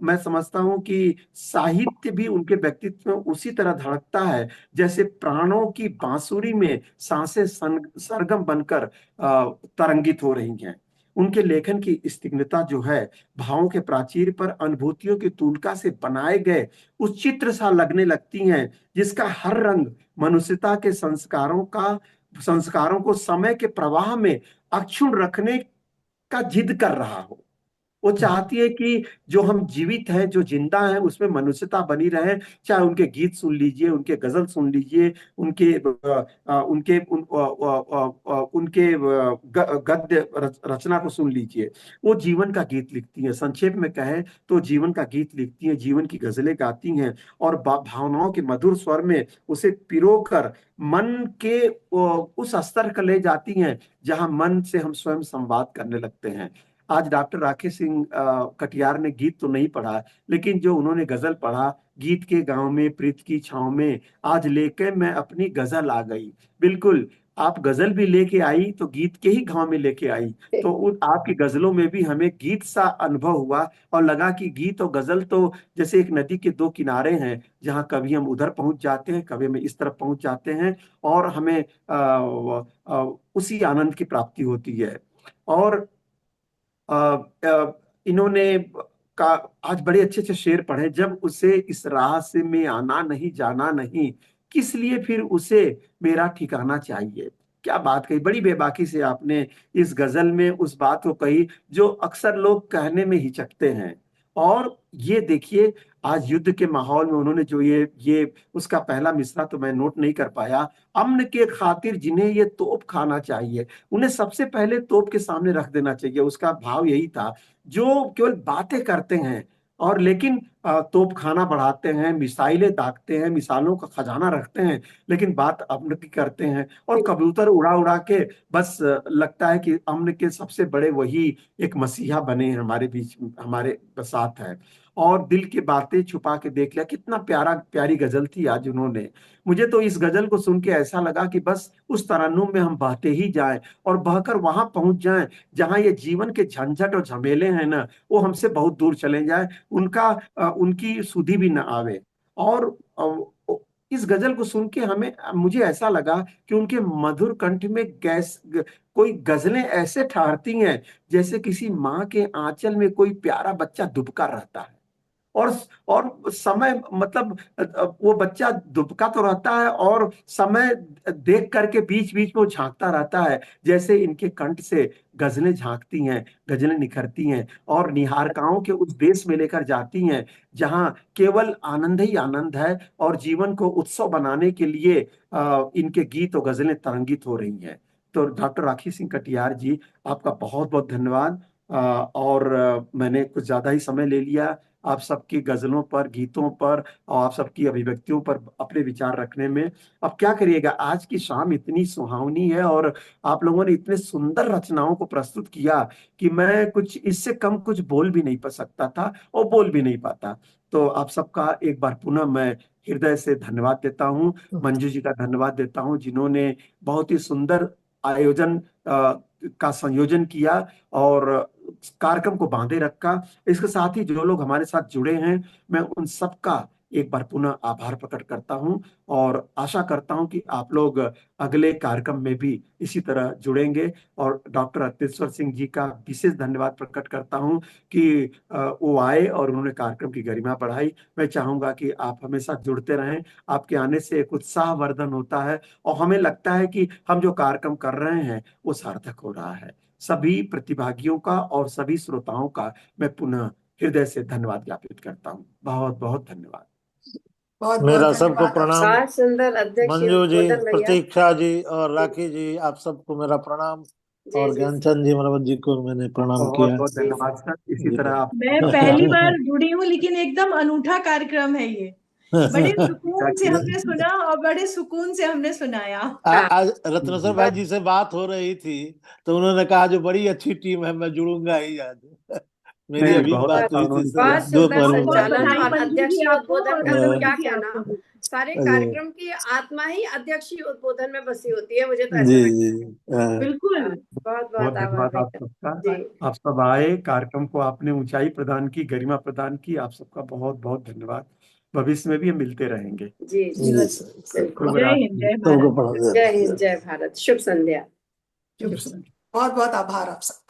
S3: मैं समझता हूं कि साहित्य भी उनके व्यक्तित्व में उसी तरह धड़कता है जैसे प्राणों की बांसुरी में सांसें सरगम बनकर तरंगित हो रही हैं। उनके लेखन की स्निग्धता जो है, भावों के प्राचीर पर अनुभूतियों की तुलना से बनाए गए उस चित्र सा लगने लगती हैं, जिसका हर रंग मनुष्यता के संस्कारों को समय के प्रवाह में अक्षुण्ण रखने का जिद कर रहा हो। वो चाहती है कि जो हम जीवित हैं, जो जिंदा हैं, उसमें मनुष्यता बनी रहे। चाहे उनके गीत सुन लीजिए, उनके गजल सुन लीजिए, उनके उनके गद्य रचना को सुन लीजिए। वो जीवन का गीत लिखती हैं, संक्षेप में कहें तो जीवन का गीत लिखती हैं, जीवन की गजलें गाती हैं और भावनाओं के मधुर स्वर में उसे पिरोकर मन के उस स्तर पर ले जाती हैं जहां मन से हम स्वयं संवाद करने लगते हैं। आज डॉक्टर राखी सिंह कटियार ने गीत तो नहीं पढ़ा, लेकिन जो उन्होंने गजल पढ़ा, गीत के गांव में प्रीत की छांव में आज लेके मैं अपनी गजल आ गई। बिल्कुल, आप गजल भी लेके आई तो गीत के ही गांव में लेके आई। तो आपकी गजलों में भी हमें गीत सा अनुभव हुआ और लगा कि गीत और गजल तो जैसे एक नदी के दो किनारे हैं, जहां कभी हम उधर पहुंच जाते हैं, कभी हम इस तरफ पहुंच जाते हैं, और हमें उसी आनंद की प्राप्ति होती है। और अ, इन्होंने का आज बड़े अच्छे अच्छे शेर पढ़े। जब उसे इस राह से मैं आना नहीं जाना नहीं, किस लिए फिर उसे मेरा ठिकाना चाहिए। क्या बात कही, बड़ी बेबाकी से आपने इस गजल में उस बात को कही जो अक्सर लोग कहने में हिचकते हैं। और ये देखिए, आज युद्ध के माहौल में उन्होंने जो ये उसका पहला मिसरा तो मैं नोट नहीं कर पाया, अम्न के खातिर जिन्हें ये तोप खाना चाहिए, उन्हें सबसे पहले तोप के सामने रख देना चाहिए। उसका भाव यही था। जो केवल बातें करते हैं और लेकिन तोप खाना बढ़ाते हैं, मिसाइलें दागते हैं, मिसाइलों का खजाना रखते हैं, लेकिन बात अम्न की करते हैं और कबूतर उड़ा उड़ा के बस लगता है कि अम्न के सबसे बड़े वही एक मसीहा बने हैं, हमारे बीच हमारे साथ है। और दिल की बातें छुपा के देख लिया, कितना प्यारी गजल थी आज उन्होंने। मुझे तो इस गजल को सुन के ऐसा लगा कि बस उस तरन्नुम में हम बहते ही जाएं और बहकर वहां पहुंच जाएं जहां ये जीवन के झंझट और झमेले हैं ना, वो हमसे बहुत दूर चले जाए, उनकी सुधि भी न आवे। और इस गजल को सुन के मुझे ऐसा लगा कि उनके मधुर कंठ में कोई गजलें ऐसे ठहरती हैं जैसे किसी माँ के आंचल में कोई प्यारा बच्चा दुबका रहता है। और और समय मतलब वो बच्चा दुबका तो रहता है और समय देख करके बीच बीच में वो झांकता रहता है, जैसे इनके कंठ से गजलें झांकती हैं, गजलें निखरती हैं और निहारकाओं के उस देश में लेकर जाती हैं जहां केवल आनंद ही आनंद है और जीवन को उत्सव बनाने के लिए इनके गीत और गजलें तरंगित हो रही हैं। तो डॉक्टर राखी सिंह कटियार जी, आपका बहुत बहुत धन्यवाद। और मैंने कुछ ज्यादा ही समय ले लिया आप सबकी गजलों पर, गीतों पर और आप सबकी अभिव्यक्तियों पर अपने विचार रखने में। अब क्या करिएगा, आज की शाम इतनी सुहावनी है और आप लोगों ने इतने सुंदर रचनाओं को प्रस्तुत किया कि मैं कुछ इससे कम कुछ बोल भी नहीं पा सकता था और बोल भी नहीं पाता। तो आप सबका एक बार पुनः मैं हृदय से धन्यवाद देता हूँ। मंजू जी का धन्यवाद देता हूँ जिन्होंने बहुत ही सुंदर आयोजन का संयोजन किया और कार्यक्रम को बांधे रखा। इसके साथ ही जो लोग हमारे साथ जुड़े हैं, मैं उन सबका एक बार पुनः आभार प्रकट करता हूं और आशा करता हूं कि आप लोग अगले कार्यक्रम में भी इसी तरह जुड़ेंगे। और डॉक्टर अत्तेश्वर सिंह जी का विशेष धन्यवाद प्रकट करता हूं कि वो आए और उन्होंने कार्यक्रम की गरिमा बढ़ाई। मैं चाहूंगा कि आप हमेशा जुड़ते रहें, आपके आने से एक उत्साहवर्धन होता है और हमें लगता है कि हम जो कार्यक्रम कर रहे हैं वो सार्थक हो रहा है। सभी प्रतिभागियों का और सभी श्रोताओं का मैं पुनः हृदय से धन्यवाद ज्ञापित करता हूँ। बहुत बहुत धन्यवाद।
S1: बहुत
S2: मेरा
S1: बहुत
S2: सबको
S1: धन्यवाद आप
S2: प्रणाम।
S5: बहुत सुंदर अध्यक्षीय
S2: मंजू जी,
S5: उद्बोधन भैया।
S2: प्रतीक्षा जी और राखी जी, आप सबको मेरा प्रणाम।
S5: जी
S2: और
S5: जी
S2: ज्ञानचंद जी मरवत जी को मैंने प्रणाम
S3: बहुत
S2: किया।
S3: बहुत
S5: जी
S3: धन्यवाद सर, इसी
S2: जी।
S3: तरह आप
S4: मैं पहली बार जुड़ी हूँ, लेकिन एकदम अनूठा कार्यक्रम है ये। बड़े सुकून से हमने सुना और बड़े सुकून से हमने सुनाया।
S2: आज रत्नेश्वर भाई जी से बात हो रही थी तो उन्होंने कहा जो बड़ी अच्छी टीम है, मैं जुड़ूंगा ही आज। मेरी
S3: नहीं,
S2: अभी
S3: बहुत
S2: बात
S3: अच्छा
S2: हुई थी
S3: उन्होंने किया।
S5: बहुत सुंदर
S2: दोपहर
S4: बहुत
S2: में
S4: बहुत
S2: बात हुई
S5: संचालन
S4: बधाई
S2: थी।
S5: और
S4: मंजू जी
S5: अध्यक्षीय
S4: आपको
S5: उद्बोधन
S4: और
S5: का तो
S4: राखी
S5: क्या
S4: जी
S5: कहना।
S4: आपको।
S5: सारे
S2: जी
S5: कार्यक्रम की आत्मा ही अध्यक्षीय उद्बोधन में बसी होती है, मुझे तो ऐसा
S2: जी
S5: लगता
S2: जी।
S5: है।
S4: बिल्कुल।
S5: बहुत
S3: बहुत
S5: बहुत आभार
S3: धन्यवाद आप
S5: भैया।
S3: सबका।
S5: जी
S3: आप सब आए, कार्यक्रम को आपने ऊंचाई प्रदान की, गरिमा प्रदान की। आप सबका बहुत बहुत धन्यवाद। भविष्य में भी हम मिलते रहेंगे।
S5: जी जी
S2: जी सर,
S5: बिल्कुल।
S3: शुभ
S4: जय हिंद,
S3: रात्रि।
S4: जय
S2: सबको
S4: भारत।
S2: प्रणाम।
S5: जय हिंद, जय भारत, शुभ संध्या।
S1: बहुत बहुत आभार आप सब।